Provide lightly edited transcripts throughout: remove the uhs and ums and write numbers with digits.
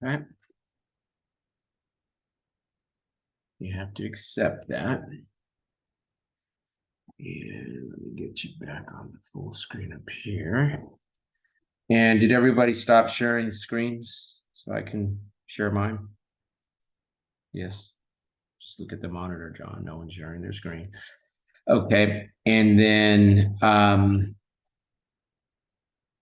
right? You have to accept that. And let me get you back on the full screen up here. And did everybody stop sharing screens so I can share mine? Yes. Just look at the monitor, John. No one's sharing their screen. Okay. And then I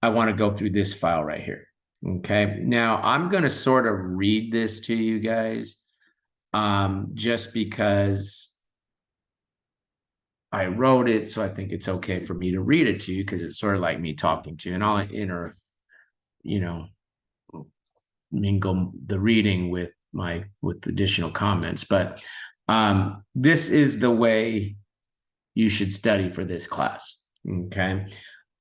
want to go through this file right here. Okay. Now I'm going to sort of read this to you guys just because I wrote it. So I think it's okay for me to read it to you because it's sort of like me talking to you, and I'll mingle the reading with additional comments. But this is the way you should study for this class. Okay.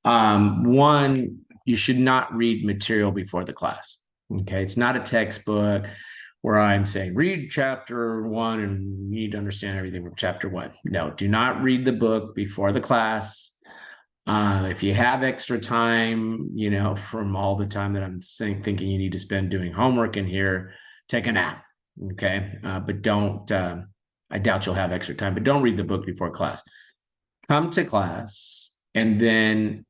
One, you should not read material before the class. Okay. It's not a textbook where I'm saying read chapter 1 and you need to understand everything from chapter 1. No, do not read the book before the class. If you have extra time, from all the time that I'm thinking you need to spend doing homework in here, take a nap. Okay. But don't, I doubt you'll have extra time, but don't read the book before class. Come to class and then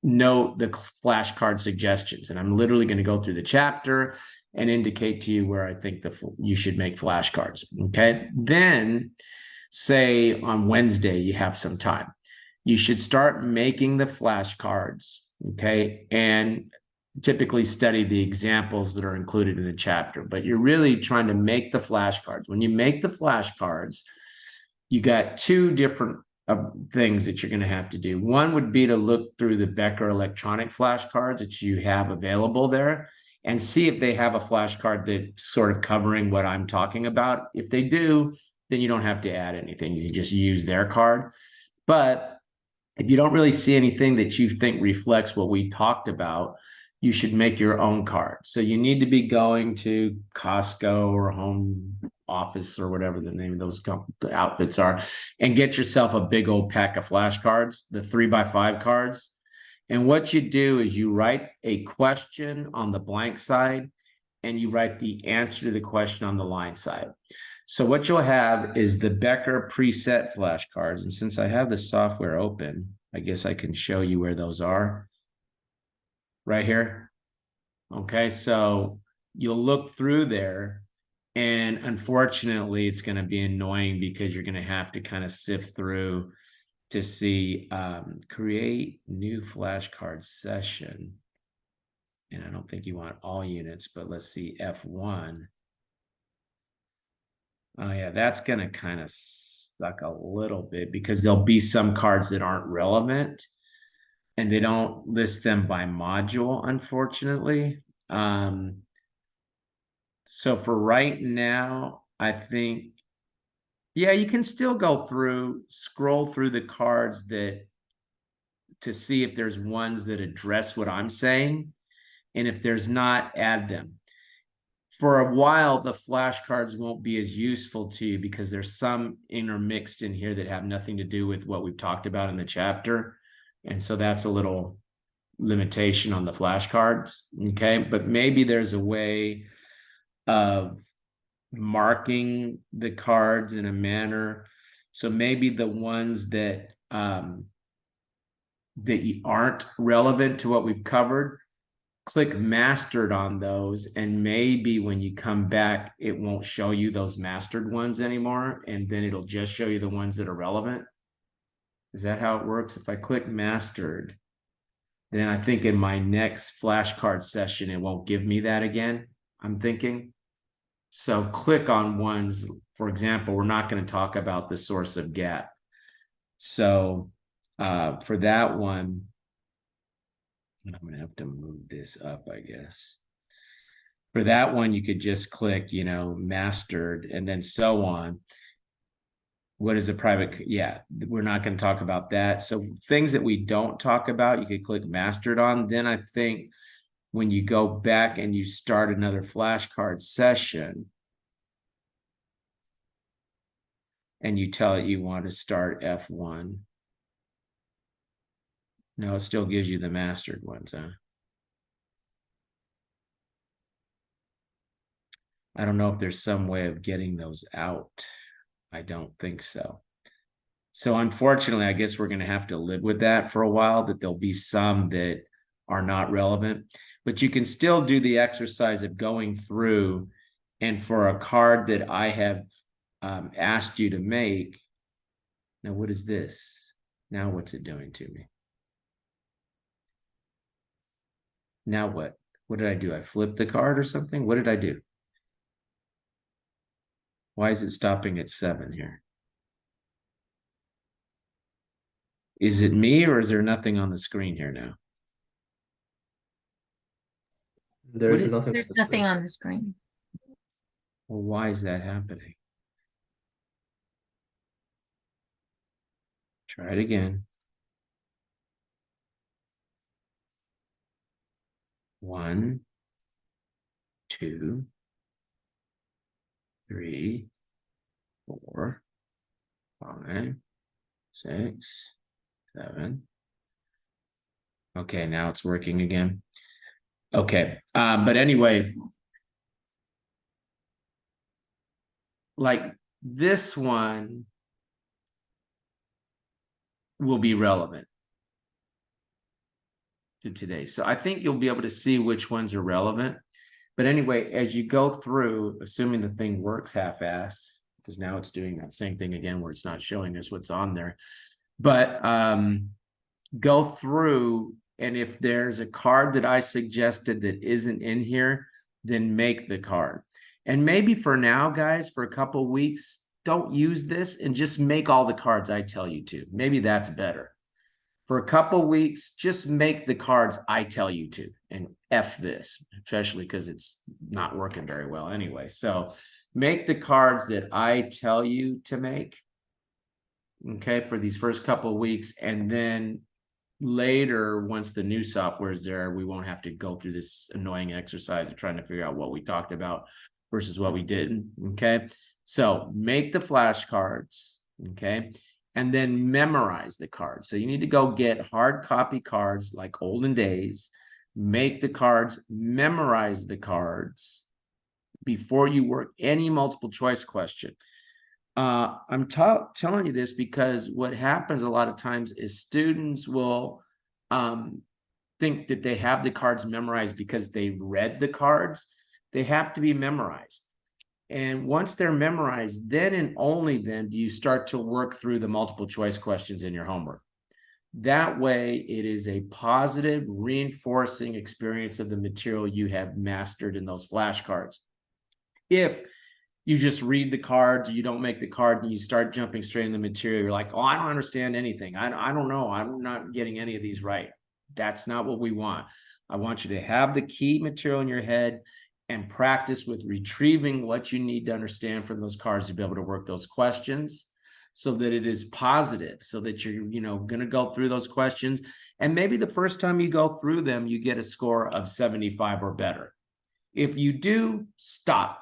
note the flashcard suggestions. And I'm literally going to go through the chapter and indicate to you where I think you should make flashcards. Okay. Then say on Wednesday, you have some time. You should start making the flashcards. Okay. And typically study the examples that are included in the chapter, but you're really trying to make the flashcards. When you make the flashcards, you got two different things that you're going to have to do. One would be to look through the Becker electronic flashcards that you have available there and see if they have a flashcard that's sort of covering what I'm talking about. If they do, then you don't have to add anything. You can just use their card. But if you don't really see anything that you think reflects what we talked about, you should make your own card. So you need to be going to Costco or Home Office or whatever the name of those outfits are, and get yourself a big old pack of flashcards, the 3x5 cards. And what you do is you write a question on the blank side and you write the answer to the question on the line side. So what you'll have is the Becker preset flashcards. And since I have the software open, I guess I can show you where those are right here. Okay, so you'll look through there, and unfortunately, it's going to be annoying because you're going to have to kind of sift through to see create new flashcard session. And I don't think you want all units, but let's see F1. Oh yeah, that's going to kind of suck a little bit because there'll be some cards that aren't relevant and they don't list them by module, unfortunately. So for right now, I think, yeah, you can still go through, scroll through the cards to see if there's ones that address what I'm saying. And if there's not, add them. For a while, the flashcards won't be as useful to you because there's some intermixed in here that have nothing to do with what we've talked about in the chapter. And so that's a little limitation on the flashcards. Okay. But maybe there's a way of marking the cards in a manner. So maybe the ones that aren't relevant to what we've covered, click mastered on those, and maybe when you come back, it won't show you those mastered ones anymore, and then it'll just show you the ones that are relevant. Is that how it works? If I click mastered, then I think in my next flashcard session, it won't give me that again, I'm thinking. So click on ones, for example, we're not going to talk about the source of gap. So for that one, I'm going to have to move this up, I guess. For that one, you could just click, mastered and then so on. What is a private? Yeah, we're not going to talk about that. So things that we don't talk about, you could click mastered on. Then I think when you go back and you start another flashcard session and you tell it you want to start F1. No, it still gives you the mastered ones, huh? I don't know if there's some way of getting those out. I don't think so. So unfortunately, I guess we're going to have to live with that for a while, that there'll be some that are not relevant, but you can still do the exercise of going through, and for a card that I have asked you to make. Now, what is this? Now, what's it doing to me? Now what? What did I do? I flipped the card or something? What did I do? Why is it stopping at 7 here? Is it me, or is there nothing on the screen here now? There's nothing. There's nothing on the screen. Well, why is that happening? Try it again. 1, 2, 3, 4, 5, 6, 7. Okay, now it's working again. Okay, but anyway, like this one will be relevant to today. So I think you'll be able to see which ones are relevant. But anyway, as you go through, assuming the thing works half-ass, because now it's doing that same thing again where it's not showing us what's on there. But go through, and if there's a card that I suggested that isn't in here, then make the card. And maybe for now, guys, for a couple weeks, don't use this and just make all the cards I tell you to. Maybe that's better. For a couple weeks, just make the cards I tell you to, and F this, especially because it's not working very well anyway. So make the cards that I tell you to make, okay, for these first couple of weeks. And then later, once the new software is there, we won't have to go through this annoying exercise of trying to figure out what we talked about versus what we didn't, okay? So make the flashcards, okay? And then memorize the cards. So you need to go get hard copy cards like olden days, make the cards, memorize the cards before you work any multiple choice question. I'm telling you this because what happens a lot of times is students will think that they have the cards memorized because they read the cards. They have to be memorized. And once they're memorized, then and only then do you start to work through the multiple choice questions in your homework. That way, it is a positive, reinforcing experience of the material you have mastered in those flashcards. If you just read the cards, you don't make the card, and you start jumping straight in the material, you're like, oh, I don't understand anything. I don't know. I'm not getting any of these right. That's not what we want. I want you to have the key material in your head and practice with retrieving what you need to understand from those cards to be able to work those questions so that it is positive, so that you're, going to go through those questions. And maybe the first time you go through them, you get a score of 75 or better. If you do, stop.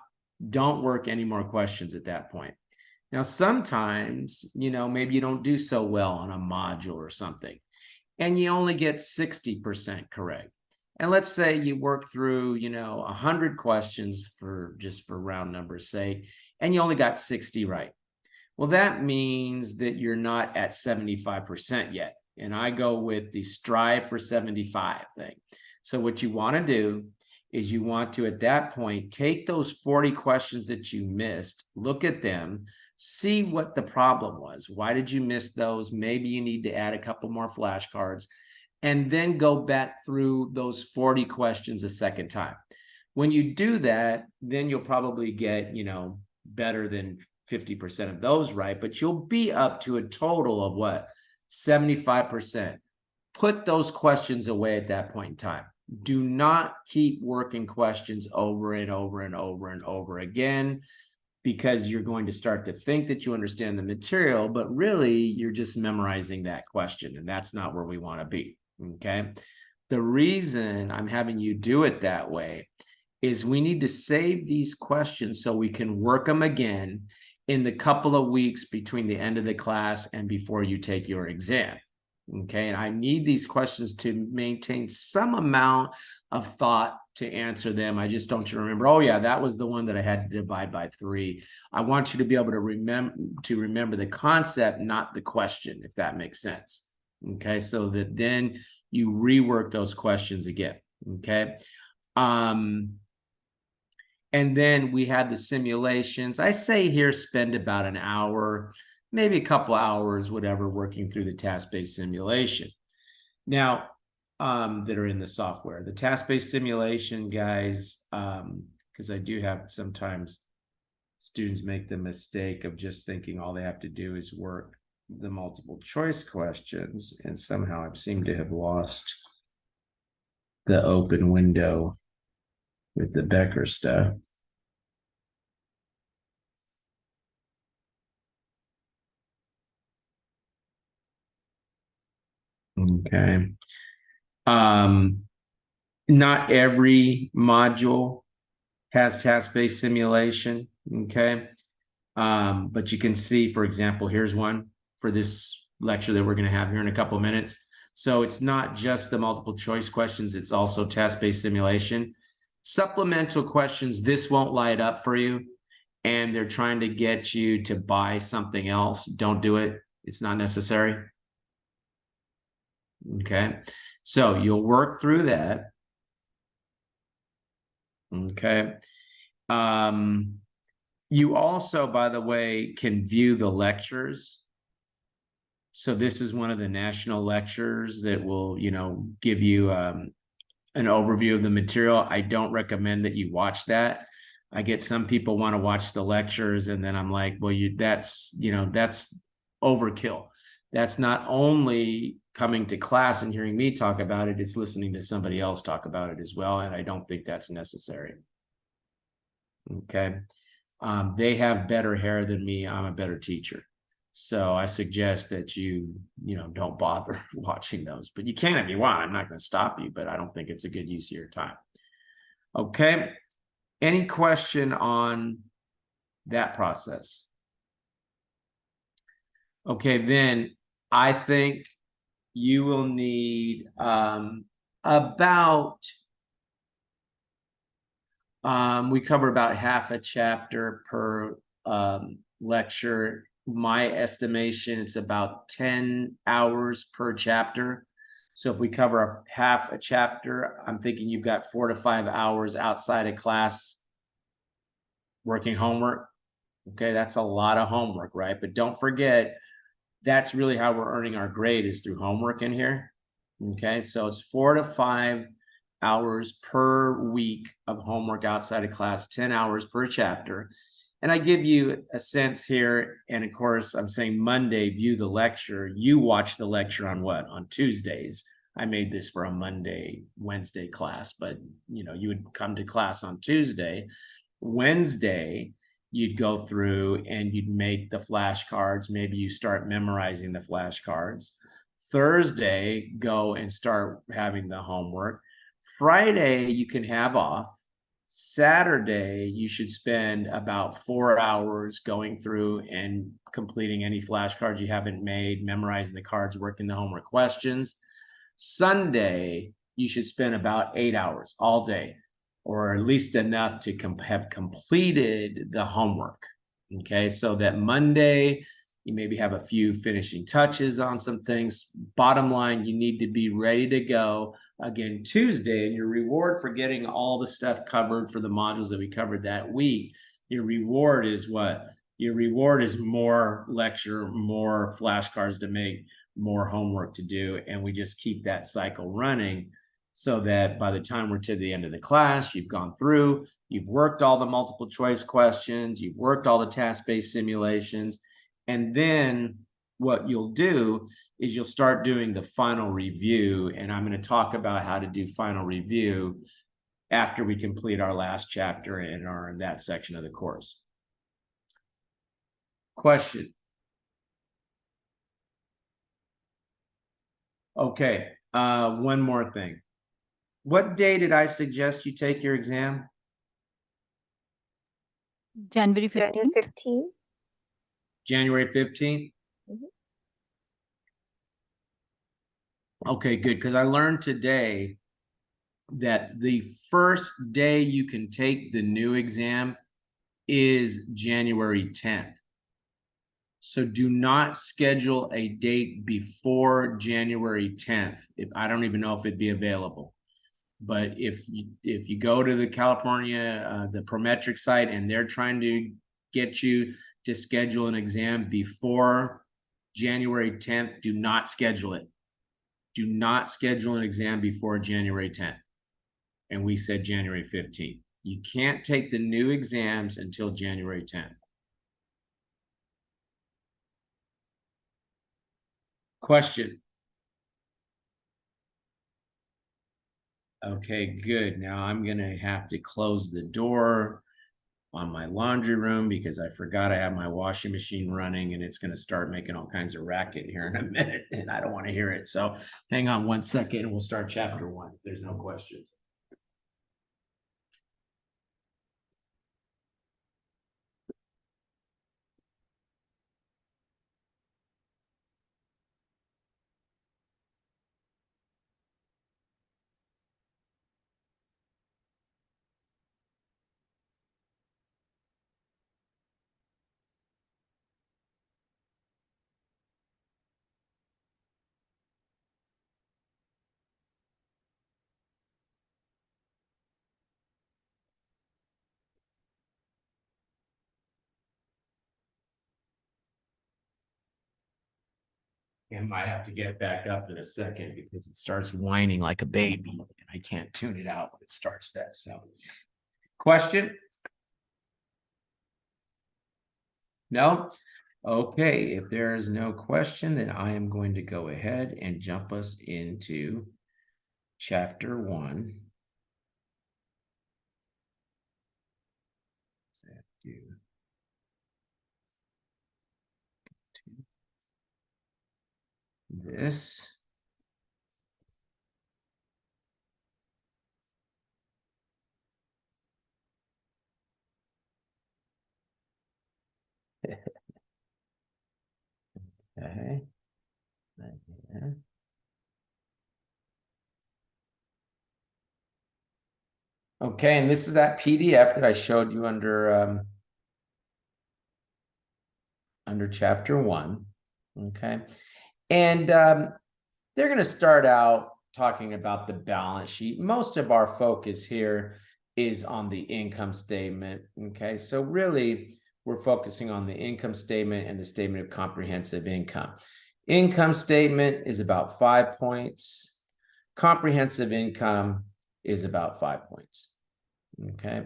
Don't work any more questions at that point. Now, sometimes, maybe you don't do so well on a module or something, and you only get 60% correct. And let's say you work through, 100 questions for round numbers, say, and you only got 60 right. Well, that means that you're not at 75% yet. And I go with the strive for 75 thing. So what you want to do is you want to, at that point, take those 40 questions that you missed, look at them, see what the problem was. Why did you miss those? Maybe you need to add a couple more flashcards, and then go back through those 40 questions a second time. When you do that, then you'll probably get, better than 50% of those right, but you'll be up to a total of what? 75%. Put those questions away at that point in time. Do not keep working questions over and over and over and over again, because you're going to start to think that you understand the material, but really you're just memorizing that question, and that's not where we want to be. Okay. The reason I'm having you do it that way is we need to save these questions so we can work them again in the couple of weeks between the end of the class and before you take your exam. Okay, and I need these questions to maintain some amount of thought to answer them. I just don't remember, oh yeah, that was the one that I had to divide by 3. I want you to be able to remember the concept, not the question, if that makes sense. Okay, so that then you rework those questions again. Okay. And then we had the simulations. I say here, spend about an hour, maybe a couple hours, whatever, working through the task-based simulation. Now, that are in the software. The task-based simulation, guys, because I do have sometimes students make the mistake of just thinking all they have to do is work the multiple choice questions, and somehow I've seemed to have lost the open window with the Becker stuff. Okay. Not every module has task-based simulation. Okay. But you can see, for example, here's one for this lecture that we're going to have here in a couple of minutes. So it's not just the multiple choice questions, it's also task-based simulation. Supplemental questions, this won't light up for you, and they're trying to get you to buy something else. Don't do it. It's not necessary. Okay. So you'll work through that. Okay. You also, by the way, can view the lectures. So this is one of the national lectures that will, give you an overview of the material. I don't recommend that you watch that. I get some people want to watch the lectures, and then I'm like, well, that's overkill. That's not only coming to class and hearing me talk about it, it's listening to somebody else talk about it as well. And I don't think that's necessary. Okay. They have better hair than me. I'm a better teacher. So I suggest that you don't bother watching those, but you can if you want. I'm not going to stop you, but I don't think it's a good use of your time. Okay. Any question on that process? Okay, then I think you will need about we cover about half a chapter per lecture. My estimation, it's about 10 hours per chapter. So if we cover half a chapter, I'm thinking you've got 4 to 5 hours outside of class working homework. Okay, that's a lot of homework, right? But don't forget, that's really how we're earning our grade, is through homework in here. Okay, so it's 4 to 5 hours per week of homework outside of class, 10 hours per chapter. And I give you a sense here, and of course, I'm saying Monday, view the lecture. You watch the lecture on what? On Tuesdays. I made this for a Monday, Wednesday class, but you would come to class on Tuesday. Wednesday, you'd go through and you'd make the flashcards. Maybe you start memorizing the flashcards. Thursday, go and start having the homework. Friday, you can have off. Saturday, you should spend about 4 hours going through and completing any flashcards you haven't made, memorizing the cards, working the homework questions. Sunday, you should spend about 8 hours all day, or at least enough to have completed the homework. Okay, so that Monday, you maybe have a few finishing touches on some things. Bottom line, you need to be ready to go again Tuesday, and your reward for getting all the stuff covered for the modules that we covered that week, your reward is what? Your reward is more lecture, more flashcards to make, more homework to do, and we just keep that cycle running so that by the time we're to the end of the class, you've gone through, you've worked all the multiple choice questions, you've worked all the task-based simulations, and then what you'll do is you'll start doing the final review. And I'm going to talk about how to do final review after we complete our last chapter and are in that section of the course. Question. Okay, one more thing. What day did I suggest you take your exam? January 15th. January 15th. January 15th? Okay, good. Because I learned today that the first day you can take the new exam is January 10th. So do not schedule a date before January 10th. If I don't even know if it'd be available. But if you go to the California the Prometric site and they're trying to get you to schedule an exam before January 10th, do not schedule it. Do not schedule an exam before January 10th. And we said January 15th. You can't take the new exams until January 10th. Question. Okay, good. Now I'm going to have to close the door on my laundry room because I forgot I have my washing machine running and it's going to start making all kinds of racket here in a minute and I don't want to hear it. So hang on 1 second and we'll start chapter 1 if there's no questions. I might have to get it back up in a second because it starts whining like a baby and I can't tune it out when it starts that. So, question? No? Okay, if there is no question, then I am going to go ahead and jump us into chapter 1. This. Okay. Okay, and this is that PDF that I showed you under chapter 1. Okay, and they're going to start out talking about the balance sheet. Most of our focus here is on the income statement. Okay, so really we're focusing on the income statement and the statement of comprehensive income. Income statement is about 5 points. Comprehensive income is about 5 points. Okay.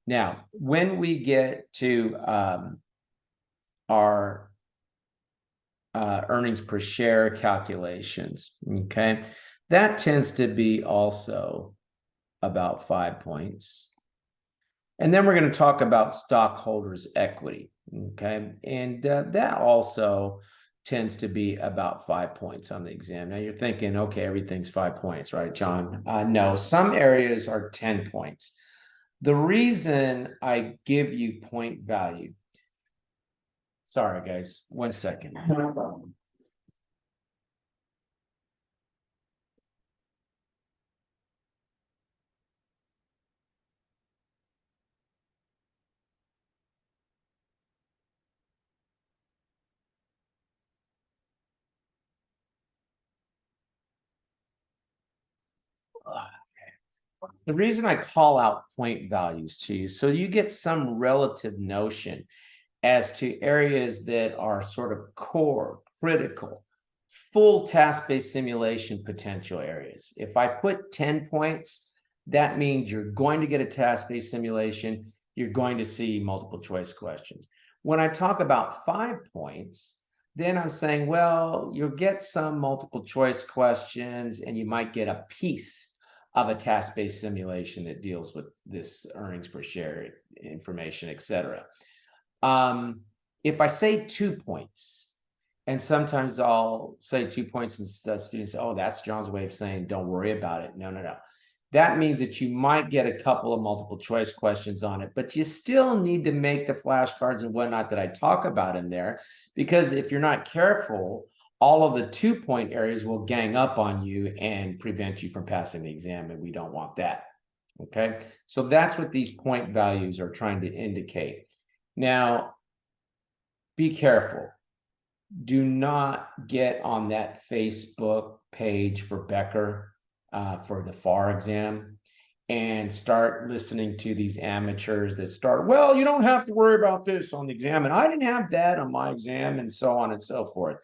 Now, when we get to our earnings per share calculations, okay, that tends to be also about 5 points. And then we're going to talk about stockholders' equity, okay, and that also tends to be about 5 points on the exam. Now you're thinking, okay, everything's 5 points, right, John? No, some areas are 10 points. The reason I give you point value, sorry guys, 1 second. The reason I call out point values to you, so you get some relative notion as to areas that are sort of core, critical, full task-based simulation potential areas. If I put 10 points, that means you're going to get a task-based simulation, you're going to see multiple choice questions. When I talk about 5 points, then I'm saying, well, you'll get some multiple choice questions and you might get a piece of a task-based simulation that deals with this earnings per share information, et cetera. If I say 2 points, and sometimes I'll say 2 points and students say, oh, that's John's way of saying, don't worry about it. No. That means that you might get a couple of multiple choice questions on it, but you still need to make the flashcards and whatnot that I talk about in there, because if you're not careful, all of the 2-point areas will gang up on you and prevent you from passing the exam, and we don't want that. Okay, so that's what these point values are trying to indicate. Now, be careful. Do not get on that Facebook page for Becker for the FAR exam and start listening to these amateurs that start, well, you don't have to worry about this on the exam, and I didn't have that on my exam, and so on and so forth.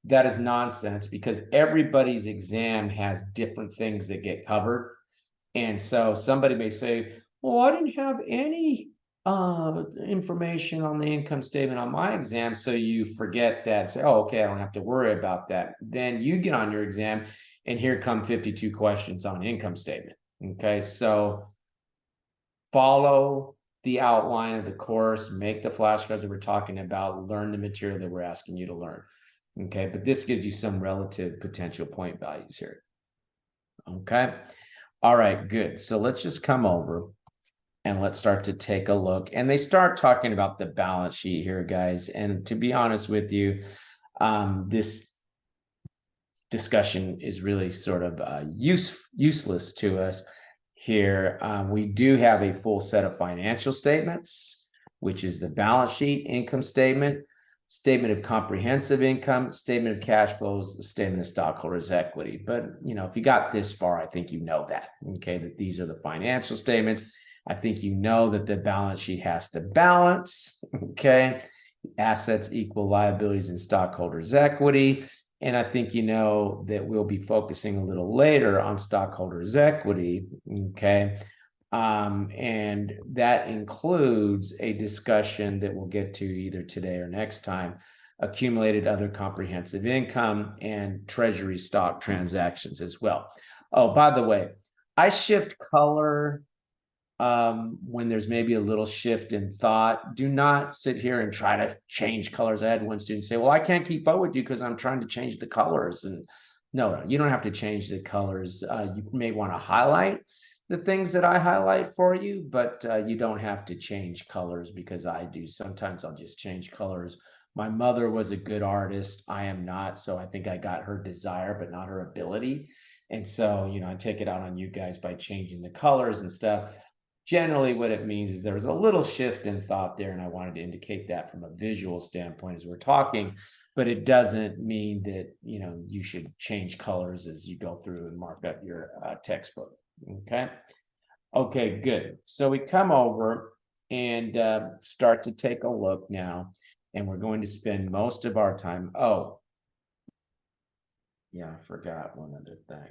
That is nonsense, because everybody's exam has different things that get covered. And so somebody may say, well, I didn't have any information on the income statement on my exam. So you forget that, say, oh, okay, I don't have to worry about that. Then you get on your exam and here come 52 questions on income statement. Okay, so follow the outline of the course, make the flashcards that we're talking about, learn the material that we're asking you to learn. Okay, but this gives you some relative potential point values here. Okay, all right, good. So let's just come over and let's start to take a look. And they start talking about the balance sheet here, guys. And to be honest with you, this discussion is really sort of useless to us here. We do have a full set of financial statements, which is the balance sheet, income statement, statement of comprehensive income, statement of cash flows, statement of stockholders' equity. But, you know, if you got this far, I think you know that, okay, that these are the financial statements. I think you know that the balance sheet has to balance, okay, assets equal liabilities and stockholders' equity. And I think you know that we'll be focusing a little later on stockholders' equity, okay? And that includes a discussion that we'll get to either today or next time, accumulated other comprehensive income and treasury stock transactions as well. Oh, by the way, I shift color when there's maybe a little shift in thought. Do not sit here and try to change colors. I had one student say, well, I can't keep up with you because I'm trying to change the colors. And no, you don't have to change the colors. You may want to highlight the things that I highlight for you, but you don't have to change colors because I do. Sometimes I'll just change colors. My mother was a good artist. I am not. So I think I got her desire, but not her ability. And so, you know, I take it out on you guys by changing the colors and stuff. Generally, what it means is there was a little shift in thought there, and I wanted to indicate that from a visual standpoint as we're talking, but it doesn't mean that, you know, you should change colors as you go through and mark up your textbook, okay? Okay, good. So we come over and start to take a look now, and we're going to spend most of our time, oh, yeah, I forgot one other thing.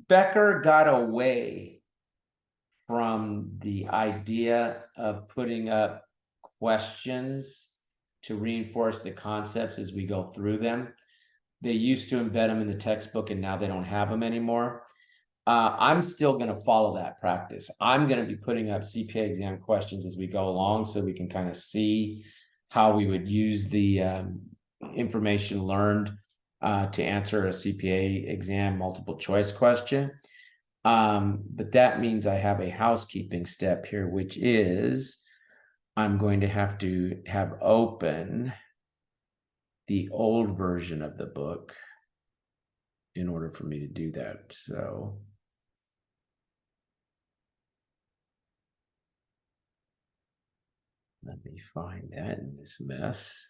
Becker got away from the idea of putting up questions to reinforce the concepts as we go through them. They used to embed them in the textbook, and now they don't have them anymore. I'm still going to follow that practice. I'm going to be putting up CPA exam questions as we go along so we can kind of see how we would use the information learned to answer a CPA exam multiple choice question. But that means I have a housekeeping step here, which is I'm going to have open the old version of the book in order for me to do that. So let me find that in this mess.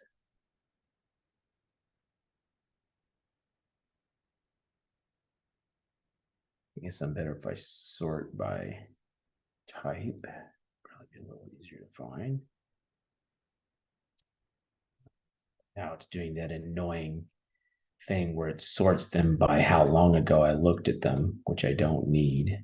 I guess I'm better if I sort by type. Probably be a little easier to find. Now it's doing that annoying thing where it sorts them by how long ago I looked at them, which I don't need.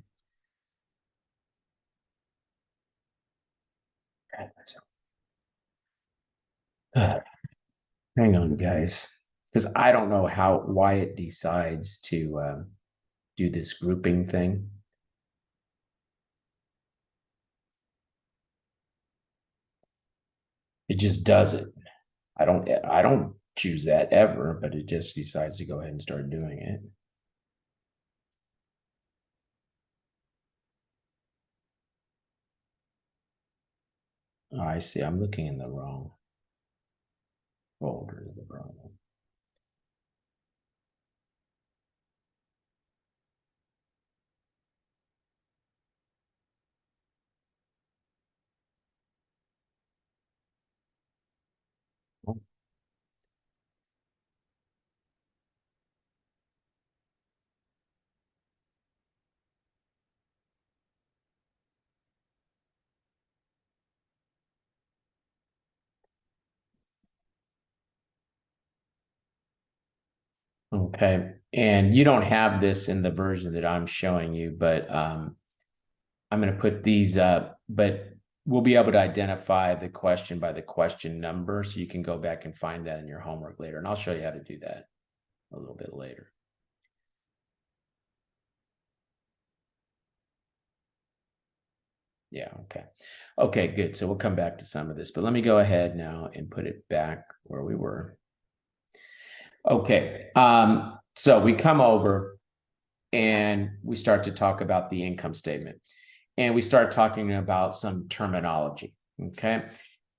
Hang on, guys, because I don't know why it decides to do this grouping thing. It just does it. I don't choose that ever, but it just decides to go ahead and start doing it. Oh, I see. I'm looking in the wrong. folder is the problem. Okay, and you don't have this in the version that I'm showing you, but I'm going to put these up, but we'll be able to identify the question by the question number, so you can go back and find that in your homework later, and I'll show you how to do that a little bit later. Yeah, okay. Okay, good. So we'll come back to some of this, but let me go ahead now and put it back where we were. Okay, so we come over and we start to talk about the income statement, and we start talking about some terminology, okay?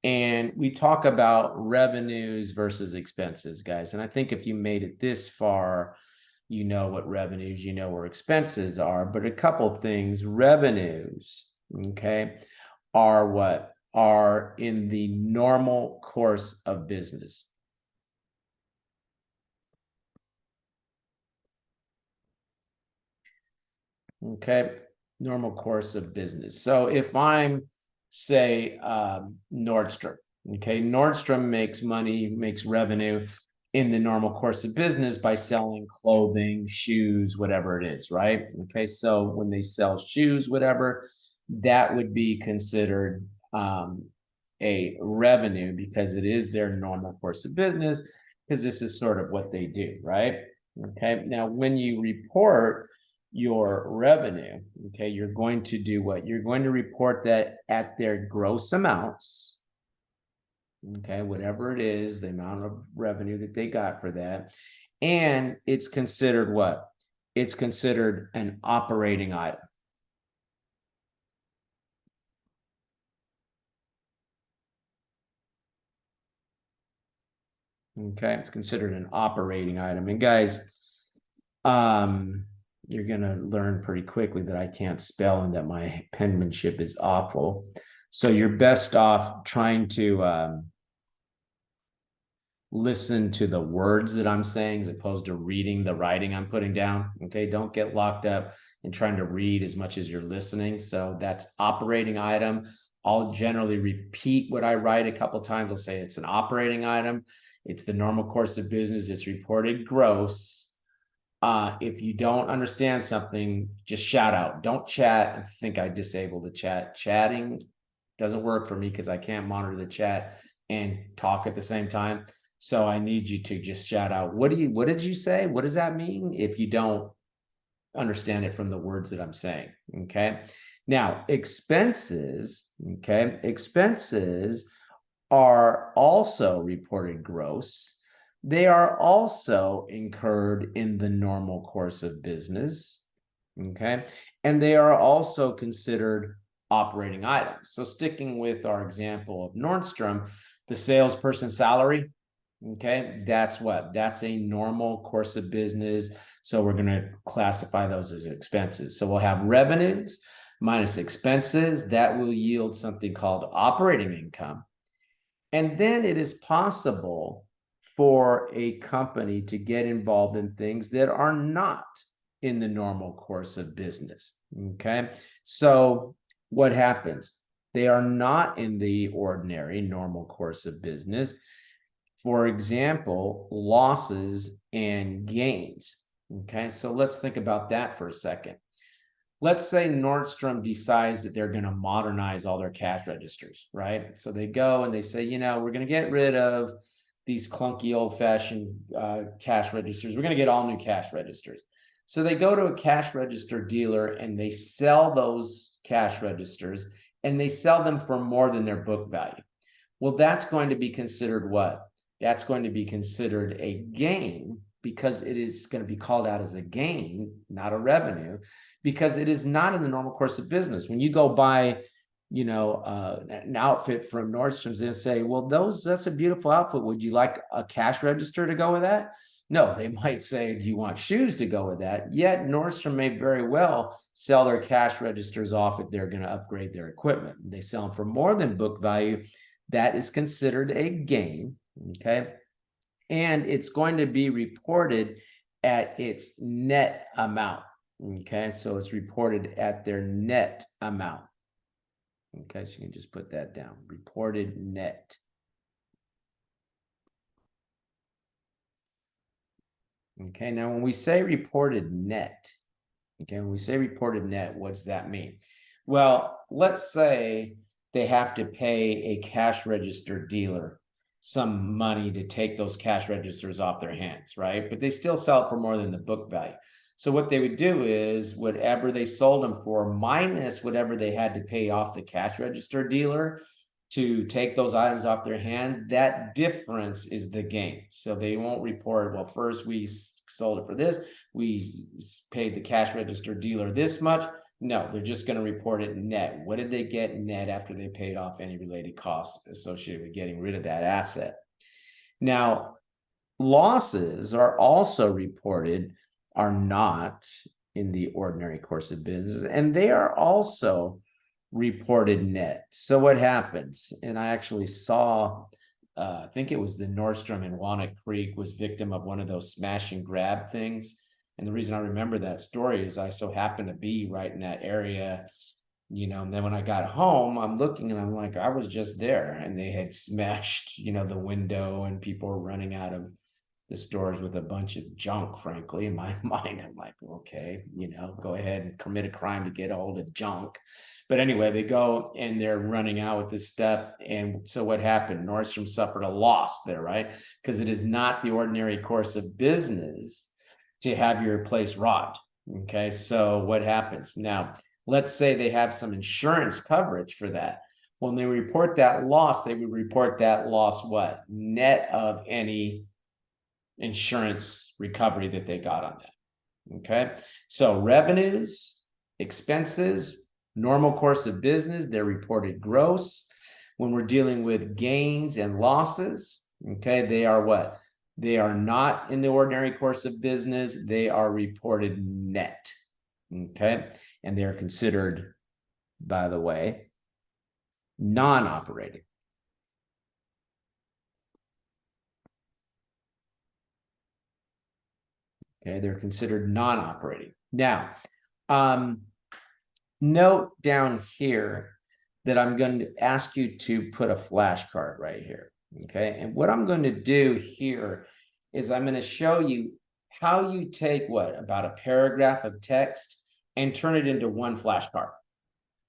And we talk about revenues versus expenses, guys. And I think if you made it this far, you know what revenues, you know where expenses are, but a couple of things. Revenues, okay, are what? Are in the normal course of business. Okay, normal course of business. So if I'm, say, Nordstrom, okay, Nordstrom makes money, makes revenue in the normal course of business by selling clothing, shoes, whatever it is, right? Okay, so when they sell shoes, whatever, that would be considered a revenue because it is their normal course of business, because this is sort of what they do, right? Okay, now when you report your revenue, okay, you're going to do what? You're going to report that at their gross amounts, okay, whatever it is, the amount of revenue that they got for that. And it's considered what? It's considered an operating item. Okay, it's considered an operating item. And guys, you're gonna learn pretty quickly that I can't spell and that my penmanship is awful. So you're best off trying to listen to the words that I'm saying as opposed to reading the writing I'm putting down. Okay, don't get locked up in trying to read as much as you're listening. So that's operating item. I'll generally repeat what I write a couple times. I'll say it's an operating item. It's the normal course of business. It's reported gross. If you don't understand something, just shout out. Don't chat and think I disabled the chat. Chatting doesn't work for me because I can't monitor the chat and talk at the same time. So I need you to just shout out. What did you say? What does that mean? If you don't understand it from the words that I'm saying. Okay. Now, expenses, okay, expenses are also reported gross. They are also incurred in the normal course of business, okay? And they are also considered operating items. So sticking with our example of Nordstrom, the salesperson salary, okay, that's what? That's a normal course of business. So we're going to classify those as expenses. So we'll have revenues minus expenses. That will yield something called operating income. And then it is possible for a company to get involved in things that are not in the normal course of business. Okay. So what happens? They are not in the ordinary normal course of business. For example, losses and gains. Okay. So let's think about that for a second. Let's say Nordstrom decides that they're going to modernize all their cash registers, right? So they go and they say, you know, we're going to get rid of these clunky old-fashioned cash registers. We're going to get all new cash registers. So they go to a cash register dealer and they sell those cash registers, and they sell them for more than their book value. Well, that's going to be considered what? That's going to be considered a gain, because it is going to be called out as a gain, not a revenue, because it is not in the normal course of business. When you go buy, an outfit from Nordstrom's and say, well, that's a beautiful outfit. Would you like a cash register to go with that? No, they might say, do you want shoes to go with that? Yet Nordstrom may very well sell their cash registers off if they're going to upgrade their equipment. They sell them for more than book value. That is considered a gain, okay? And it's going to be reported at its net amount, okay? So it's reported at their net amount. Okay, so you can just put that down, reported net. Okay, now when we say reported net, what does that mean? Well, let's say they have to pay a cash register dealer some money to take those cash registers off their hands, right? But they still sell it for more than the book value. So what they would do is whatever they sold them for minus whatever they had to pay off the cash register dealer to take those items off their hand, that difference is the gain. So they won't report, well, first we sold it for this, we paid the cash register dealer this much. No, they're just going to report it net. What did they get net after they paid off any related costs associated with getting rid of that asset? Now, losses are also reported, are not in the ordinary course of business, and they are also reported net. So what happens? And I actually saw, I think it was the Nordstrom in Walnut Creek was victim of one of those smash and grab things. And the reason I remember that story is I so happened to be right in that area, and then when I got home, I'm looking and I'm like, I was just there and they had smashed, the window and people were running out of the stores with a bunch of junk. Frankly, in my mind, I'm like, okay, go ahead and commit a crime to get a hold of junk. But anyway, they go and they're running out with this stuff. And so what happened? Nordstrom suffered a loss there, right? Because it is not the ordinary course of business to have your place robbed. Okay, so what happens? Now, let's say they have some insurance coverage for that. When they report that loss, they would report that loss what? Net of any insurance recovery that they got on that. Okay, so revenues, expenses, normal course of business, they're reported gross. When we're dealing with gains and losses, okay, they are what? They are not in the ordinary course of business. They are reported net. Okay, and they are considered, by the way, non-operating. Okay, they're considered non-operating. Now, note down here that I'm going to ask you to put a flashcard right here. Okay, and what I'm going to do here is I'm going to show you how you take about a paragraph of text and turn it into one flashcard.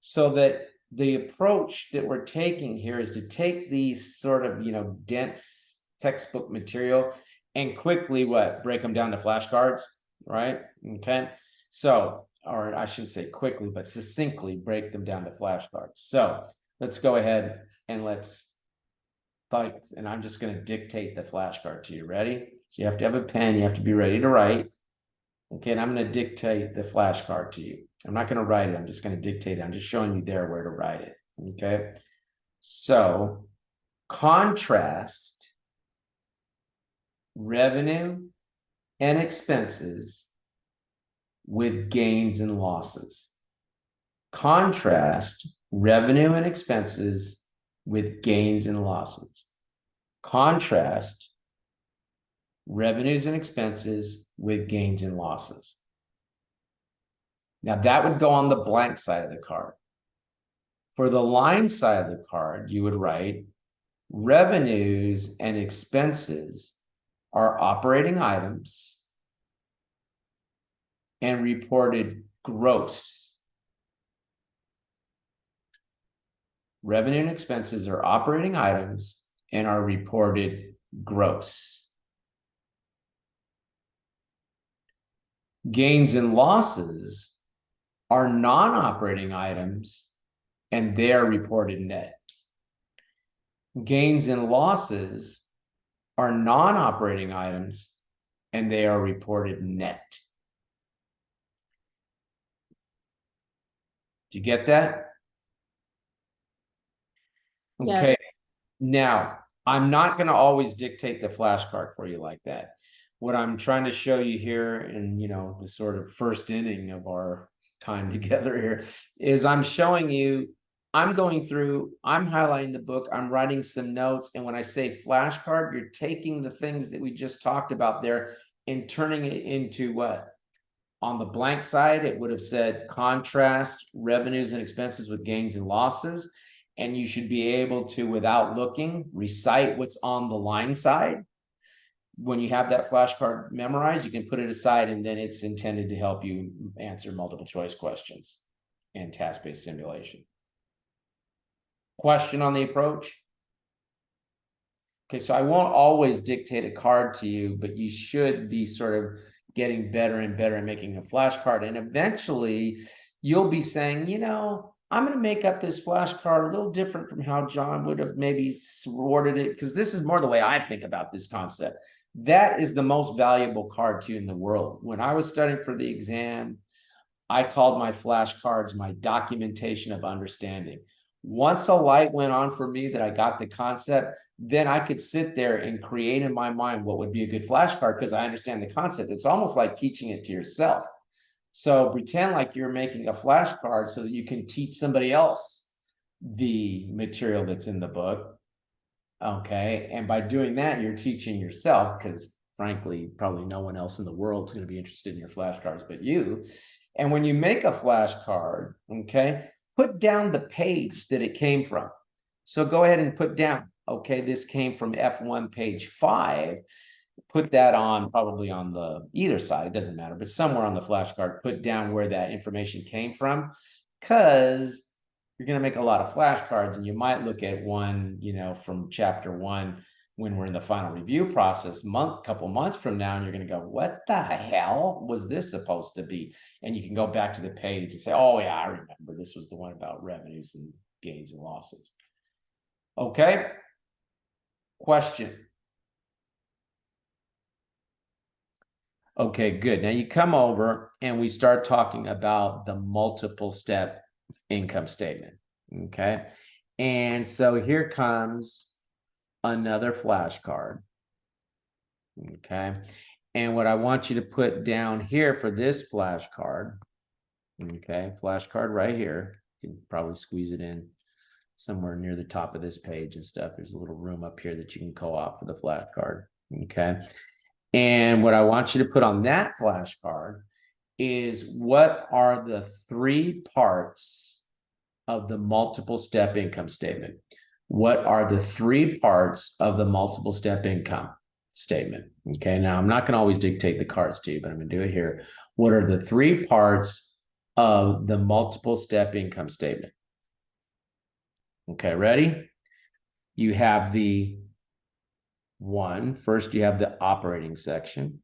So that the approach that we're taking here is to take these sort of, dense textbook material and quickly break them down to flashcards, right? Okay. So, or I shouldn't say quickly, but succinctly break them down to flashcards. So let's go ahead and let's type, and I'm just going to dictate the flashcard to you. Ready? So you have to have a pen. You have to be ready to write. Okay, and I'm going to dictate the flashcard to you. I'm not going to write it. I'm just going to dictate it. I'm just showing you there where to write it. Okay, so contrast revenue and expenses with gains and losses. Contrast revenue and expenses with gains and losses. Contrast revenues and expenses with gains and losses. Now that would go on the blank side of the card. For the line side of the card, you would write revenues and expenses are operating items and reported gross. Revenue and expenses are operating items and are reported gross. Gains and losses are non-operating items and they are reported net. Gains and losses are non-operating items and they are reported net. Do you get that? Okay. Yes. Now, I'm not going to always dictate the flashcard for you like that. What I'm trying to show you here in, the sort of first inning of our time together here is I'm showing you, I'm going through, I'm highlighting the book, I'm writing some notes. And when I say flashcard, you're taking the things that we just talked about there and turning it into what? On the blank side, it would have said contrast revenues and expenses with gains and losses. And you should be able to, without looking, recite what's on the line side. When you have that flashcard memorized, you can put it aside, and then it's intended to help you answer multiple choice questions and task-based simulation. Question on the approach? Okay, so I won't always dictate a card to you, but you should be sort of getting better and better at making a flashcard. And eventually you'll be saying, I'm going to make up this flashcard a little different from how John would have maybe worded it, because this is more the way I think about this concept. That is the most valuable card to you in the world. When I was studying for the exam, I called my flashcards my documentation of understanding. Once a light went on for me that I got the concept, then I could sit there and create in my mind what would be a good flashcard because I understand the concept. It's almost like teaching it to yourself. So pretend like you're making a flashcard so that you can teach somebody else the material that's in the book. Okay. And by doing that, you're teaching yourself because frankly, probably no one else in the world is going to be interested in your flashcards but you. And when you make a flashcard, okay, put down the page that it came from. So go ahead and put down, okay, this came from F1 page 5. Put that on probably on the either side, it doesn't matter, but somewhere on the flashcard, put down where that information came from, because you're going to make a lot of flashcards and you might look at one, from chapter 1 when we're in the final review process, couple months from now, and you're going to go, what the hell was this supposed to be? And you can go back to the page and say, oh yeah, I remember this was the one about revenues and gains and losses. Okay. Question. Okay, good. Now you come over and we start talking about the multiple step income statement. Okay. And so here comes another flashcard. Okay. And what I want you to put down here for this flashcard, okay, flashcard right here, you can probably squeeze it in somewhere near the top of this page and stuff. There's a little room up here that you can co-op for the flashcard. Okay. And what I want you to put on that flashcard is what are the 3 parts of the multiple step income statement? What are the 3 parts of the multiple step income statement? Okay, now I'm not going to always dictate the cards to you, but I'm going to do it here. What are the 3 parts of the multiple step income statement? Okay, ready? You have the first you have the operating section.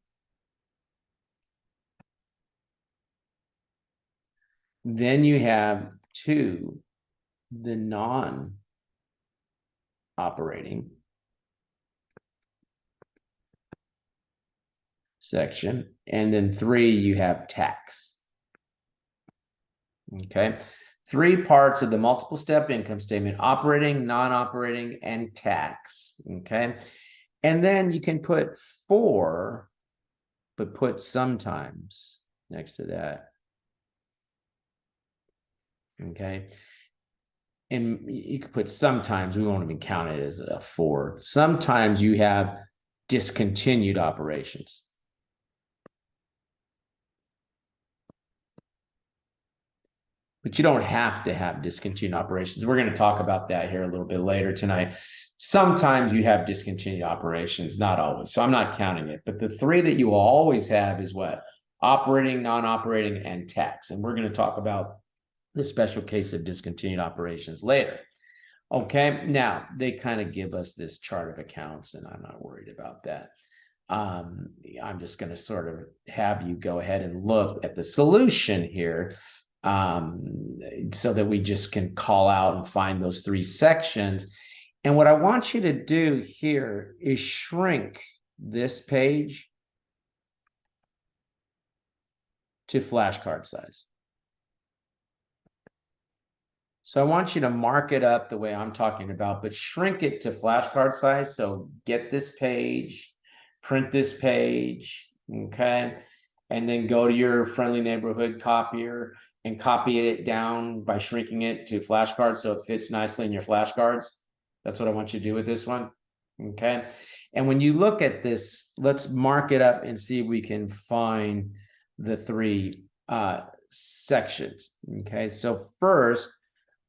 Then you have 2, the non-operating section. And then 3, you have tax. Okay. 3 parts of the multiple step income statement: operating, non-operating, and tax. Okay. And then you can put 4, but put sometimes next to that. Okay. And you could put sometimes, we won't even count it as a 4. Sometimes you have discontinued operations. But you don't have to have discontinued operations. We're going to talk about that here a little bit later tonight. Sometimes you have discontinued operations, not always. So I'm not counting it. But the 3 that you will always have is what? Operating, non-operating, and tax. And we're going to talk about the special case of discontinued operations later. Okay, now they kind of give us this chart of accounts, and I'm not worried about that. I'm just going to sort of have you go ahead and look at the solution here, so that we just can call out and find those 3 sections. And what I want you to do here is shrink this page to flashcard size. So I want you to mark it up the way I'm talking about, but shrink it to flashcard size. So get this page, print this page, okay? And then go to your friendly neighborhood copier and copy it down by shrinking it to flashcards so it fits nicely in your flashcards. That's what I want you to do with this one, okay? And when you look at this, let's mark it up and see if we can find the three sections, okay? So first,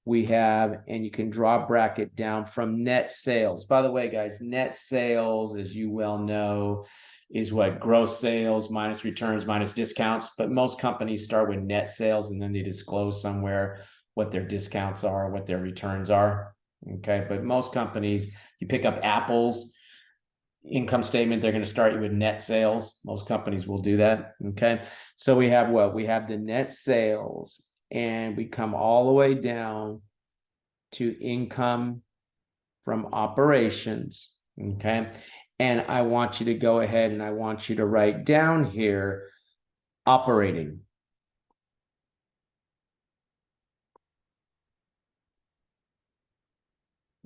we have, and you can draw a bracket down from net sales. By the way, guys, net sales, as you well know, is what? Gross sales minus returns minus discounts. But most companies start with net sales and then they disclose somewhere what their discounts are, what their returns are. Okay, but most companies, you pick up Apple's income statement, they're going to start you with net sales. Most companies will do that. Okay, so we have what? We have the net sales, and we come all the way down to income from operations, okay? And I want you to go ahead and I want you to write down here, operating.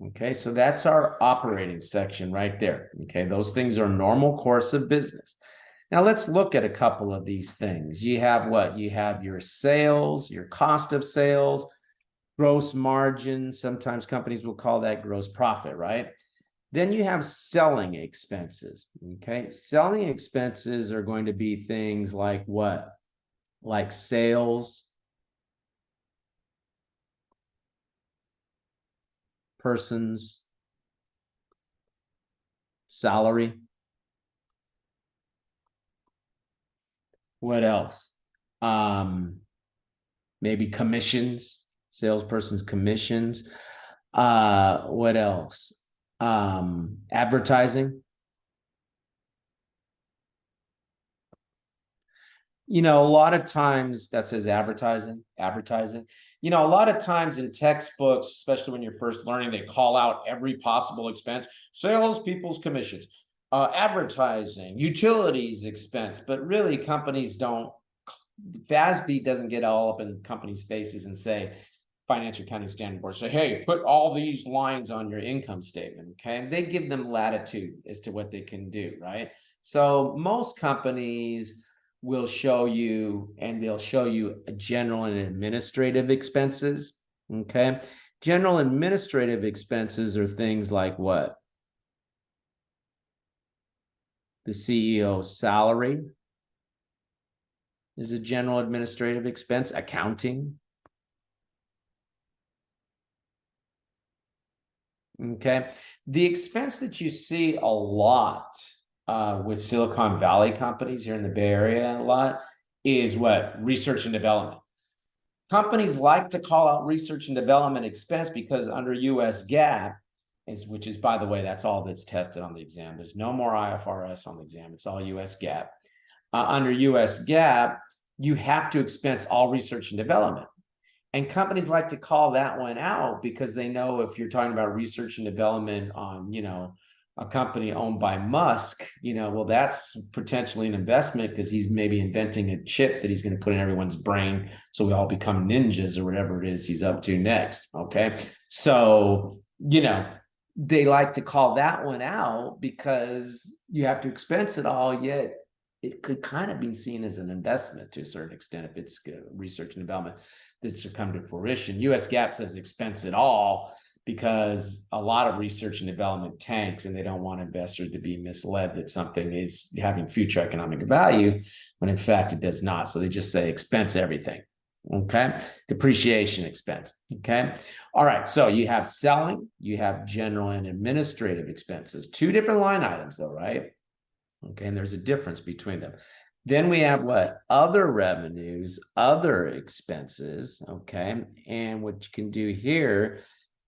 Okay, so that's our operating section right there. Okay, those things are normal course of business. Now let's look at a couple of these things. You have what? You have your sales, your cost of sales, gross margin. Sometimes companies will call that gross profit, right? Then you have selling expenses, okay? Selling expenses are going to be things like what? Like sales, persons, salary. What else? Maybe commissions, salesperson's commissions. What else? Advertising. You know, a lot of times that says advertising. You know, a lot of times in textbooks, especially when you're first learning, they call out every possible expense: sales, people's commissions, advertising, utilities expense. But really, companies don't. FASB doesn't get all up in companies' faces and say, Financial Accounting Standard Board say, hey, put all these lines on your income statement. Okay, and they give them latitude as to what they can do, right? So most companies will show you, and they'll show you general and administrative expenses. Okay, general administrative expenses are things like what? The CEO's salary is a general administrative expense. Accounting. Okay, the expense that you see a lot with Silicon Valley companies here in the Bay Area a lot is what? Research and development. Companies like to call out research and development expense because under US GAAP, which is, by the way, that's all that's tested on the exam. There's no more IFRS on the exam. It's all US GAAP. Under US GAAP, you have to expense all research and development. And companies like to call that one out because they know if you're talking about research and development on, you know, a company owned by Musk, you know, well, that's potentially an investment because he's maybe inventing a chip that he's going to put in everyone's brain so we all become ninjas or whatever it is he's up to next. Okay. So, you know, they like to call that one out because you have to expense it all, yet it could kind of be seen as an investment to a certain extent if it's research and development that's to come to fruition. US GAAP says expense it all because a lot of research and development tanks, and they don't want investors to be misled that something is having future economic value when in fact it does not. So they just say expense everything. Okay, depreciation expense. Okay, all right, so you have selling, you have general and administrative expenses, two different line items though, right? Okay, and there's a difference between them. Then we have what? Other revenues, other expenses, okay? And what you can do here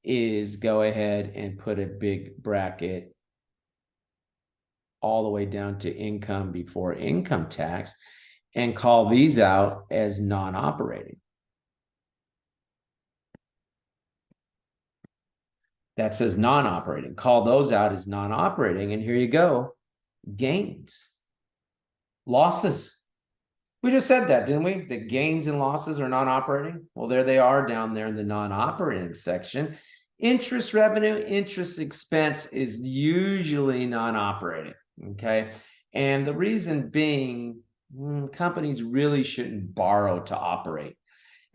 is go ahead and put a big bracket all the way down to income before income tax and call these out as non-operating. That says non-operating. Call those out as non-operating, and here you go. Gains, losses. We just said that, didn't we? The gains and losses are non-operating. Well, there they are down there in the non-operating section. Interest revenue, interest expense is usually non-operating, okay? And the reason being, companies really shouldn't borrow to operate.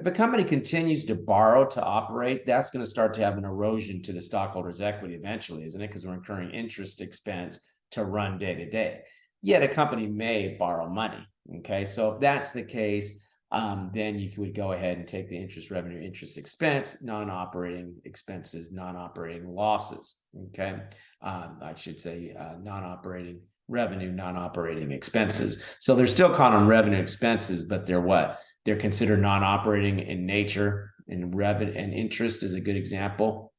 If a company continues to borrow to operate, that's going to start to have an erosion to the stockholders' equity eventually, isn't it? Because we're incurring interest expense to run day to day. Yet a company may borrow money. Okay, so if that's the case, then you would go ahead and take the interest revenue, interest expense, non-operating expenses, non-operating losses. Okay, I should say non-operating revenue, non-operating expenses. So they're still called them revenue expenses, but they're what? They're considered non-operating in nature, and revenue and interest is a good example.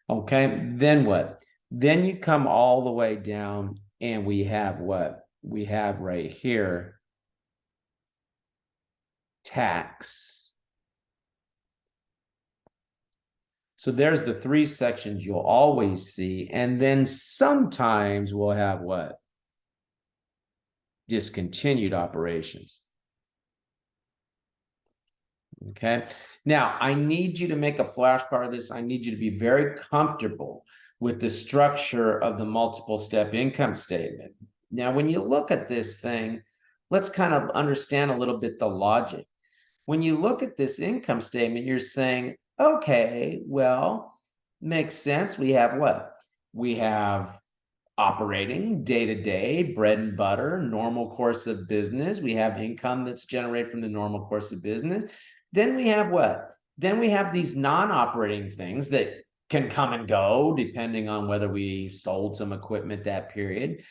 Okay, then what? Then you come all the way down, and we have what? We have right here tax. So there's the three sections you'll always see. And then sometimes we'll have what? Discontinued operations. Okay. Now, I need you to make a flashcard of this. I need you to be very comfortable with the structure of the multiple step income statement. Now, when you look at this thing, let's kind of understand a little bit the logic. When you look at this income statement, you're saying, okay, well, makes sense. We have what? We have operating day to day, bread and butter, normal course of business. We have income that's generated from the normal course of business. Then we have what? Then we have these non-operating things that can come and go depending on whether we sold some equipment that period.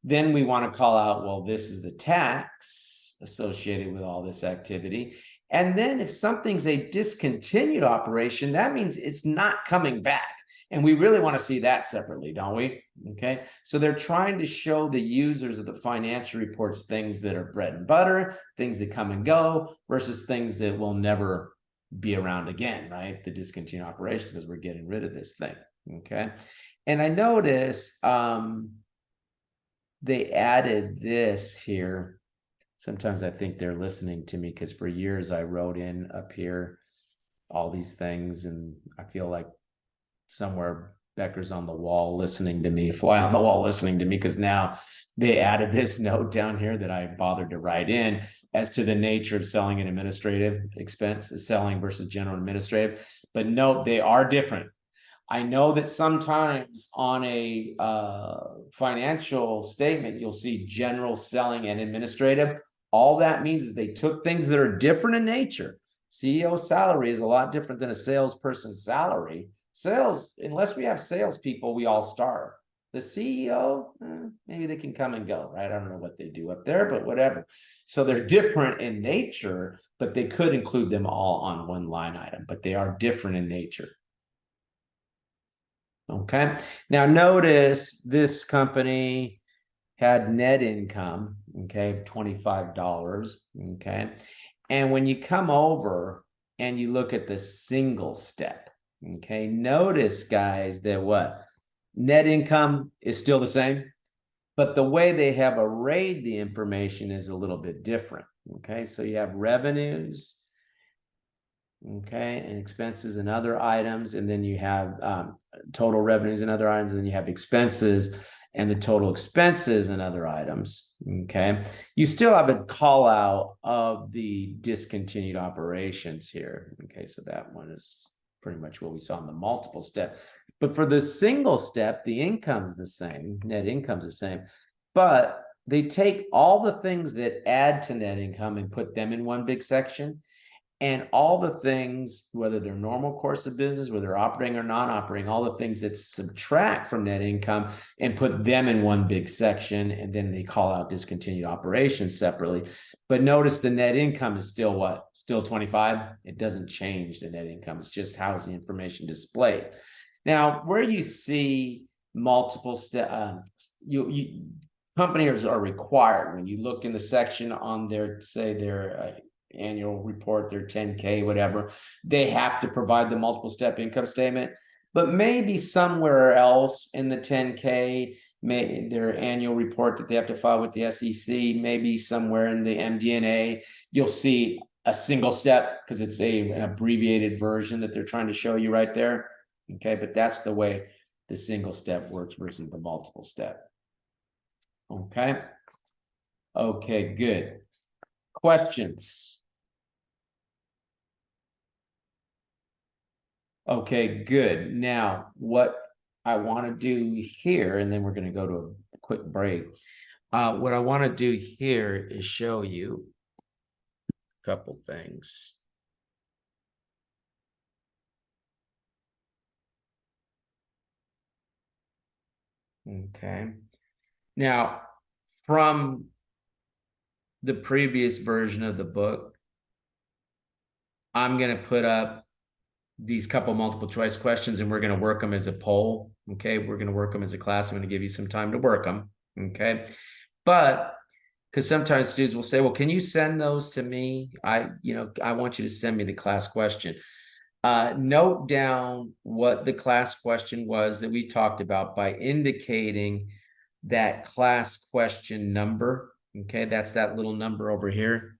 Then we want to call out, well, this is the tax associated with all this activity. And then if something's a discontinued operation, that means it's not coming back. And we really want to see that separately, don't we? Okay. So they're trying to show the users of the financial reports things that are bread and butter, things that come and go, versus things that will never be around again, right? The discontinued operations, because we're getting rid of this thing. Okay. And I notice they added this here. Sometimes I think they're listening to me because for years I wrote in up here all these things, and I feel like somewhere Becker's on the wall listening to me, fly on the wall listening to me, because now they added this note down here that I bothered to write in as to the nature of selling and administrative expense, selling versus general administrative. But note, they are different. I know that sometimes on a financial statement, you'll see general, selling, and administrative. All that means is they took things that are different in nature. CEO salary is a lot different than a salesperson's salary. Sales, unless we have salespeople, we all starve. The CEO, maybe they can come and go, right? I don't know what they do up there, but whatever. So they're different in nature, but they could include them all on one line item, but they are different in nature. Okay. Now notice this company had net income, okay, $25, okay. And when you come over and you look at the single step, okay, notice, guys, that what? Net income is still the same, but the way they have arrayed the information is a little bit different, okay. So you have revenues, okay, and expenses and other items, and then you have total revenues and other items, and then you have expenses and the total expenses and other items, okay. You still have a call out of the discontinued operations here, okay, so that one is pretty much what we saw in the multiple step. But for the single step, the income's the same, net income's the same, but they take all the things that add to net income and put them in one big section, and all the things, whether they're normal course of business, whether they're operating or non-operating, all the things that subtract from net income and put them in one big section, and then they call out discontinued operations separately. But notice the net income is still what? Still 25. It doesn't change the net income. It's just how's the information displayed. Now, where you see multiple companies are required, when you look in the section on their, say, their annual report, their 10K, whatever, they have to provide the multiple step income statement. But maybe somewhere else in the 10K, their annual report that they have to file with the SEC, maybe somewhere in the MD&A, you'll see a single step because it's an abbreviated version that they're trying to show you right there. Okay, but that's the way the single step works versus the multiple step. Okay. Okay, good. Questions? Okay, good. Now, what I want to do here, and then we're going to go to a quick break. What I want to do here is show you a couple things. Okay. Now, from the previous version of the book, I'm going to put up these couple multiple choice questions and we're going to work them as a poll. Okay. We're going to work them as a class. I'm going to give you some time to work them. Okay. But because sometimes students will say, well, can you send those to me? I want you to send me the class question. Note down what the class question was that we talked about by indicating that class question number. Okay, that's that little number over here.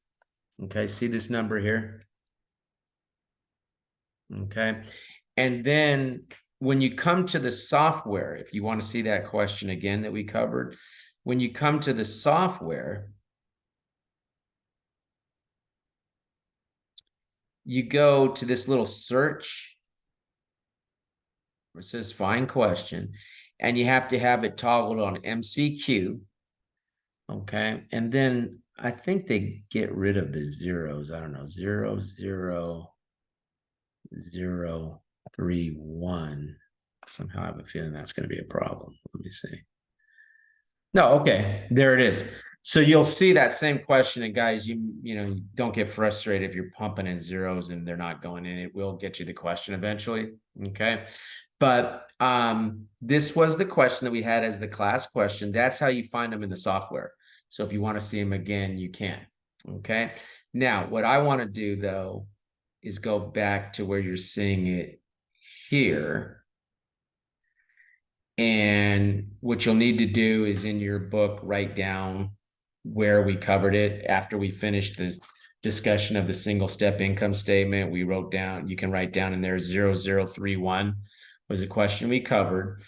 Okay, see this number here? Okay, and then when you come to the software, if you want to see that question again that we covered, when you come to the software, you go to this little search where it says find question, and you have to have it toggled on MCQ. Okay, and then I think they get rid of the zeros. I don't know, 0, 0, 0, 3, 1. Somehow I have a feeling that's going to be a problem. Let me see. No, okay, there it is. So you'll see that same question, and guys, you don't get frustrated if you're pumping in zeros and they're not going in. It will get you the question eventually. Okay. But this was the question that we had as the class question. That's how you find them in the software. So if you want to see them again, you can. Okay. Now, what I want to do though is go back to where you're seeing it here. And what you'll need to do is in your book, write down where we covered it. After we finished this discussion of the single step income statement, we wrote down, you can write down in there 0031 was the question we covered.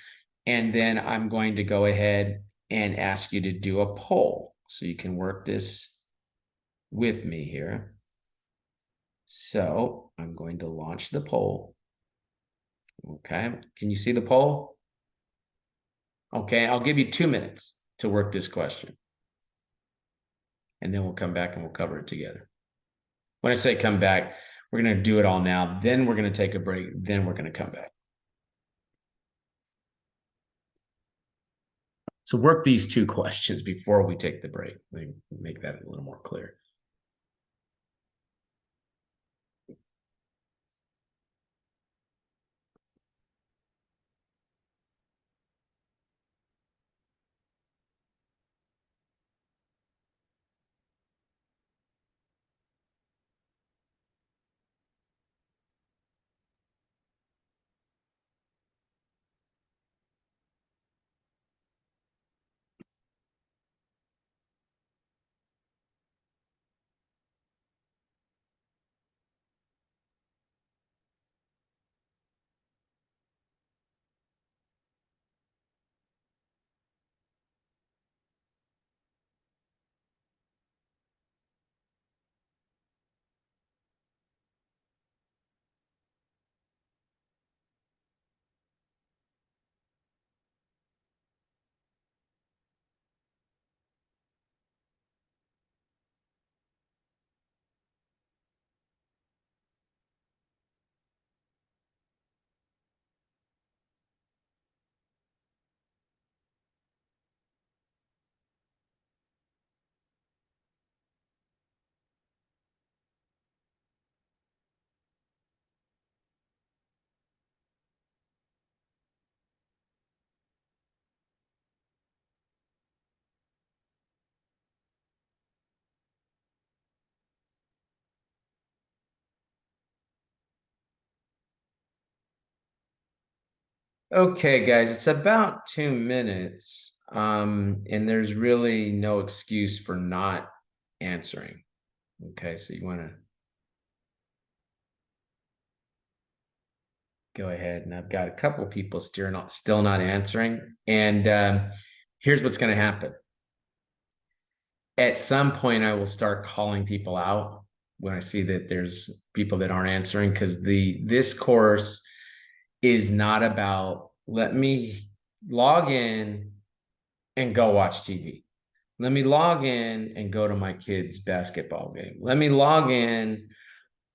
And then I'm going to go ahead and ask you to do a poll. So you can work this with me here. So I'm going to launch the poll. Okay, can you see the poll? Okay, I'll give you 2 minutes to work this question. And then we'll come back and we'll cover it together. When I say come back, we're going to do it all now. Then we're going to take a break. Then we're going to come back. So work these 2 questions before we take the break. Let me make that a little more clear. Okay, guys, it's about 2 minutes. And there's really no excuse for not answering. Okay, so you want to go ahead, and I've got a couple of people still not answering. And here's what's going to happen. At some point, I will start calling people out when I see that there's people that aren't answering, because this course is not about let me log in and go watch TV. Let me log in and go to my kid's basketball game. Let me log in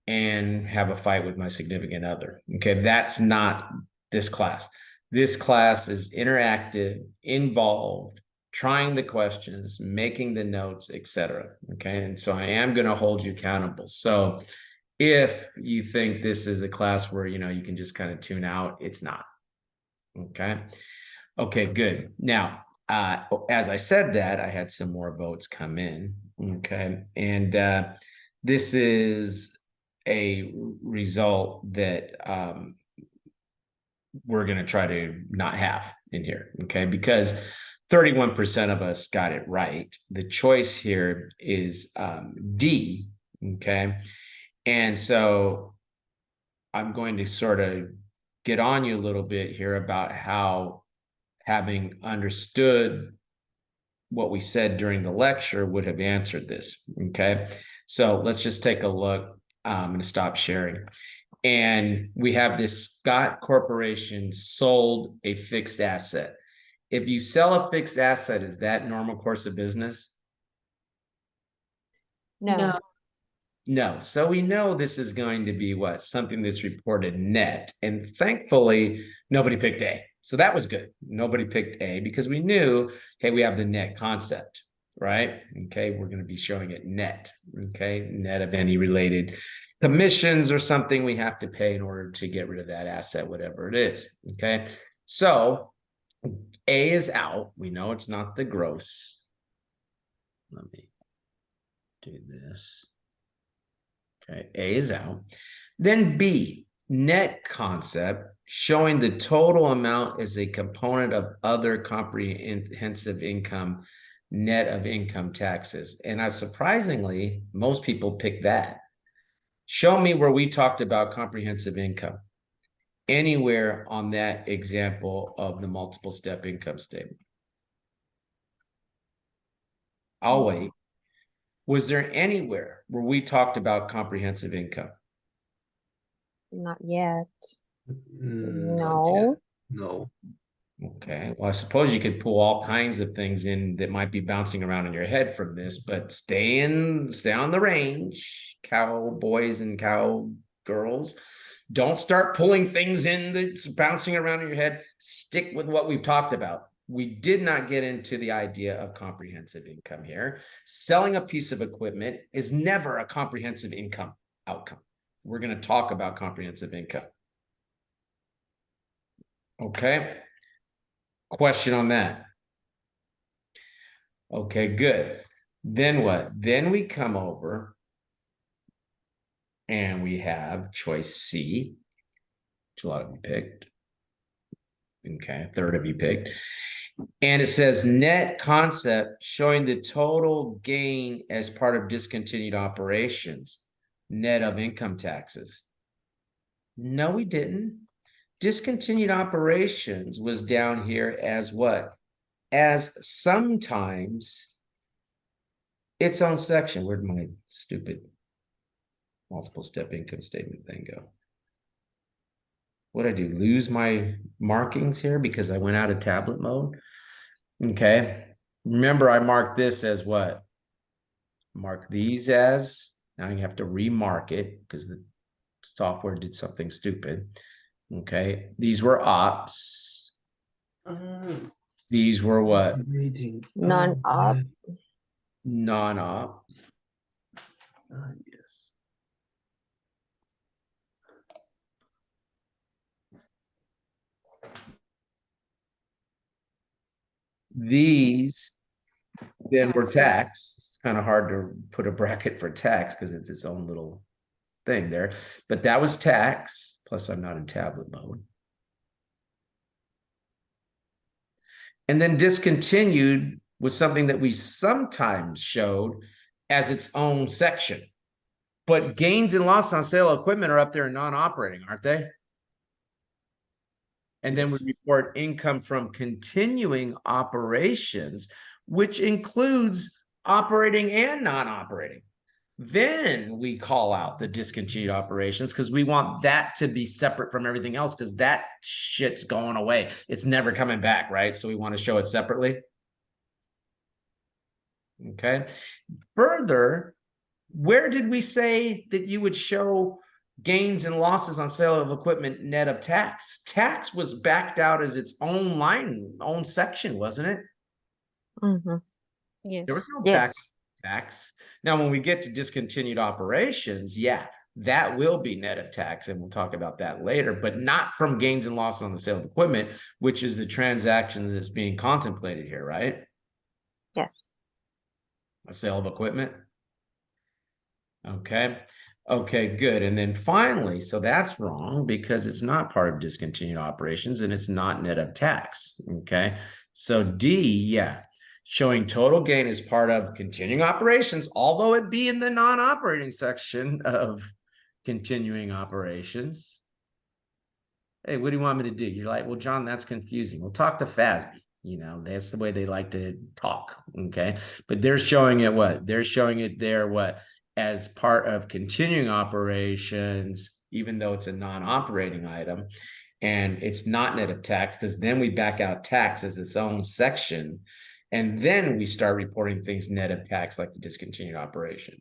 and have a fight with my significant other. Okay, that's not this class. This class is interactive, involved, trying the questions, making the notes, etc. Okay, and so I am going to hold you accountable. So if you think this is a class where you can just kind of tune out, it's not. Okay. Okay, good. Now, as I said that, I had some more votes come in. Okay. And this is a result that we're going to try to not have in here. Okay. Because 31% of us got it right. The choice here is D. Okay. And so I'm going to sort of get on you a little bit here about how having understood what we said during the lecture would have answered this. Okay. So let's just take a look. I'm going to stop sharing. And we have this Scott Corporation sold a fixed asset. If you sell a fixed asset, is that normal course of business? No. No. So we know this is going to be what? Something that's reported net. And thankfully, nobody picked A. So that was good. Nobody picked A because we knew, hey, we have the net concept, right? Okay, we're going to be showing it net, okay? Net of any related commissions or something we have to pay in order to get rid of that asset, whatever it is, okay? So A is out. We know it's not the gross. Let me do this. Okay, A is out. Then B, net concept, showing the total amount as a component of other comprehensive income, net of income taxes. And surprisingly, most people pick that. Show me where we talked about comprehensive income. Anywhere on that example of the multiple step income statement. I'll wait. Was there anywhere where we talked about comprehensive income? Not yet. Not yet. No. Okay. Well, I suppose you could pull all kinds of things in that might be bouncing around in your head from this, but stay on the range, cowboys and cowgirls. Don't start pulling things in that's bouncing around in your head. Stick with what we've talked about. We did not get into the idea of comprehensive income here. Selling a piece of equipment is never a comprehensive income outcome. We're going to talk about comprehensive income. Okay. Question on that. Okay, good. Then what? Then we come over and we have choice C, which a lot of you picked. Okay, a third of you picked. And it says net concept showing the total gain as part of discontinued operations, net of income taxes. No, we didn't. Discontinued operations was down here as what? As sometimes its own section. Where'd my stupid multiple step income statement thing go? What'd I do? Lose my markings here because I went out of tablet mode? Okay. Remember, I marked this as what? Mark these as. Now you have to remark it because the software did something stupid. Okay. These were ops. These were what? Non-op. Non-op. Yes. These then were tax. It's kind of hard to put a bracket for tax because it's its own little thing there. But that was tax. Plus, I'm not in tablet mode. And then discontinued was something that we sometimes showed as its own section. But gains and losses on sale of equipment are up there in non-operating, aren't they? And then we report income from continuing operations, which includes operating and non-operating. Then we call out the discontinued operations because we want that to be separate from everything else because that shit's going away. It's never coming back, right? So we want to show it separately. Okay. Further, where did we say that you would show gains and losses on sale of equipment net of tax? Tax was backed out as its own line, own section, wasn't it? Mm-hmm. Yes. There was no back Yes. tax. Now, when we get to discontinued operations, yeah, that will be net of tax, and we'll talk about that later, but not from gains and losses on the sale of equipment, which is the transaction that's being contemplated here, right? Yes. A sale of equipment. Okay. Okay, good. And then finally, so that's wrong because it's not part of discontinued operations and it's not net of tax. Okay. So D, yeah, showing total gain as part of continuing operations, although it be in the non-operating section of continuing operations. Hey, what do you want me to do? You're like, well, John, that's confusing. We'll talk to FASB. You know, that's the way they like to talk. Okay. But they're showing it what? They're showing it there what? As part of continuing operations, even though it's a non-operating item, and it's not net of tax, because then we back out tax as its own section, and then we start reporting things net of tax like the discontinued operation.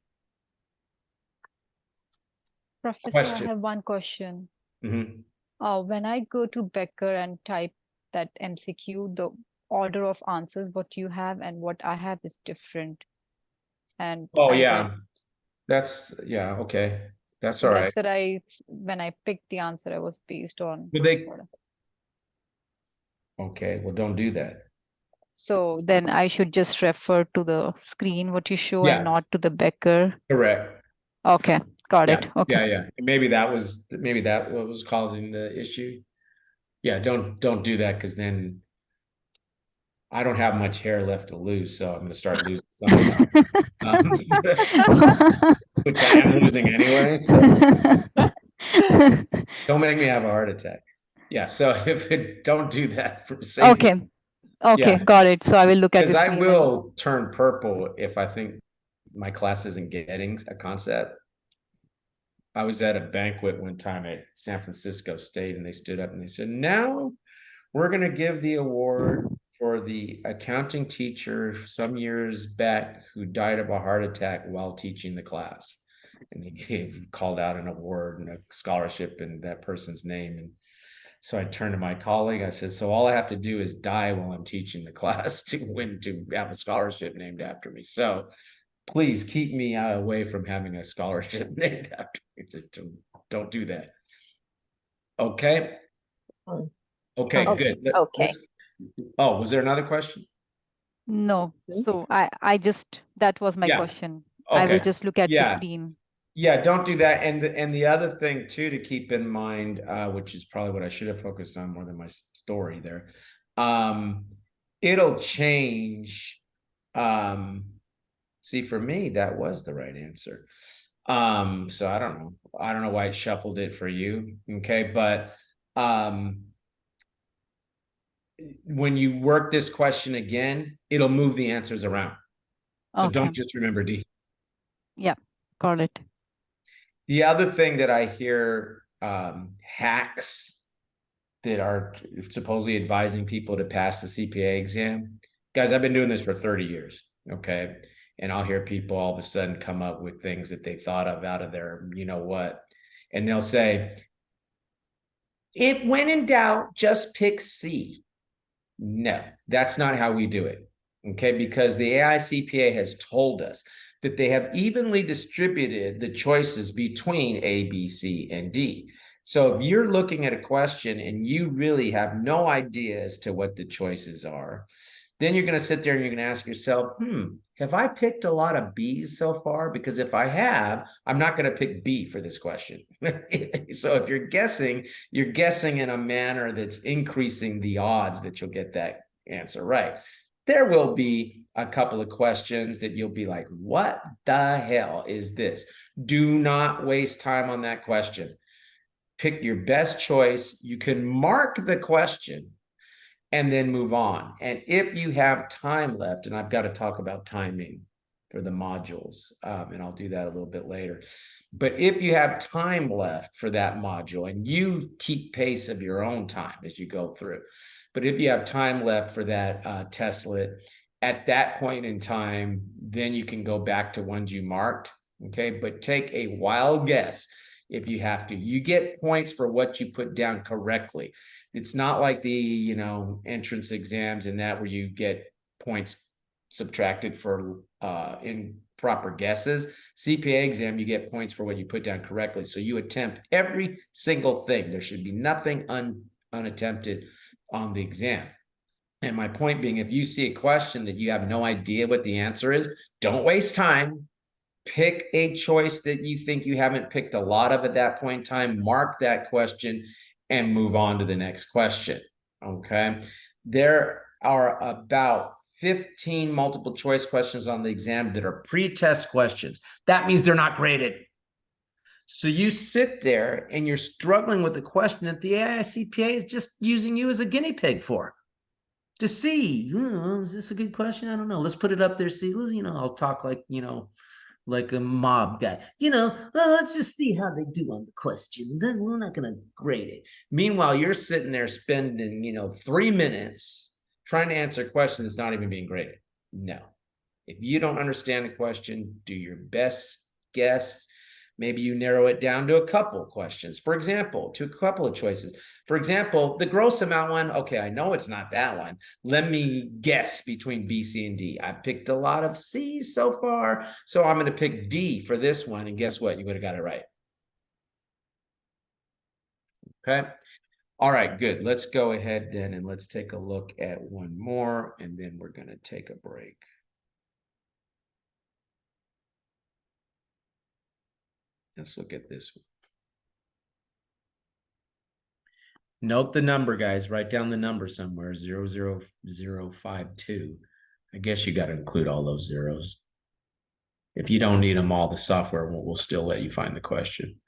Professor, Question. I have one question. Mm-hmm. When I go to Becker and type that MCQ, the order of answers, what you have and what I have is different. And Oh, I yeah. get, That's, yeah, okay. That's all right. that's that when I picked the answer, I was based on. Well, they, whatever. okay, well, don't do that. So then I should just refer to the screen, what you show, Yeah. and not to the Becker. Correct. Okay, got Yeah. it. Okay. Yeah, yeah. Maybe that what was causing the issue. Yeah, don't do that because then I don't have much hair left to lose, so I'm going to start losing some of it, which I am losing anyway. So don't make me have a heart attack. Yeah, so if it don't do that for sake. Okay. Okay, Yeah. got it. So I will look at Because the I screen. will turn purple if I think my class isn't getting a concept. I was at a banquet one time at San Francisco State, and they stood up and they said, now we're going to give the award for the accounting teacher some years back who died of a heart attack while teaching the class. And they called out an award and a scholarship and that person's name. And so I turned to my colleague. I said, so all I have to do is die while I'm teaching the class to have a scholarship named after me. So please keep me away from having a scholarship named after me. Don't do that. Okay. Okay, Okay. good. Okay. Oh, was there another question? No. So I just, that was my Yeah. question. I will Okay. just look at the Yeah. screen. Yeah, don't do that. And the other thing too to keep in mind, which is probably what I should have focused on more than my story there. It'll change. See, for me, that was the right answer. So I don't know. I don't know why it shuffled it for you. Okay, but when you work this question again, it'll move the answers around. So Okay. don't just remember D. Yeah, got it. The other thing that I hear hacks that are supposedly advising people to pass the CPA exam. Guys, I've been doing this for 30 years, okay? And I'll hear people all of a sudden come up with things that they thought of out of their, you know what? And they'll say, if when in doubt, just pick C. No, that's not how we do it, okay? Because the AI CPA has told us that they have evenly distributed the choices between A, B, C, and D. So if you're looking at a question and you really have no idea as to what the choices are, then you're going to sit there and you're going to ask yourself, have I picked a lot of B's so far? Because if I have, I'm not going to pick B for this question. So if you're guessing in a manner that's increasing the odds that you'll get that answer right. There will be a couple of questions that you'll be like, what the hell is this? Do not waste time on that question. Pick your best choice. You can mark the question and then move on. And if you have time left, and I've got to talk about timing for the modules, and I'll do that a little bit later. But if you have time left for that module, and you keep pace of your own time as you go through, but if you have time left for that testlet, at that point in time, then you can go back to ones you marked, okay? But take a wild guess if you have to. You get points for what you put down correctly. It's not like the, entrance exams and that where you get points subtracted for improper guesses. CPA exam, you get points for what you put down correctly. So you attempt every single thing. There should be nothing unattempted on the exam. And my point being, if you see a question that you have no idea what the answer is, don't waste time. Pick a choice that you think you haven't picked a lot of at that point in time, mark that question, and move on to the next question, okay? There are about 15 multiple choice questions on the exam that are pre-test questions. That means they're not graded. So you sit there and you're struggling with a question that the AICPA is just using you as a guinea pig for. To see, is this a good question? I don't know. Let's put it up there. See, I'll talk like, like a mob guy, well, let's just see how they do on the question. Then we're not going to grade it. Meanwhile, you're sitting there spending, 3 minutes trying to answer a question that's not even being graded. No. If you don't understand a question, do your best guess. Maybe you narrow it down to a couple questions. For example, to a couple of choices. For example, the gross amount one, okay, I know it's not that one. Let me guess between B, C, and D. I picked a lot of C's so far, so I'm going to pick D for this one, and guess what? You would have got it right. Okay. All right, good. Let's go ahead then, and let's take a look at one more, and then we're going to take a break. Let's look at this one. Note the number, guys. Write down the number somewhere, 00052. I guess you got to include all those zeros. If you don't need them all, the software will still let you find the question.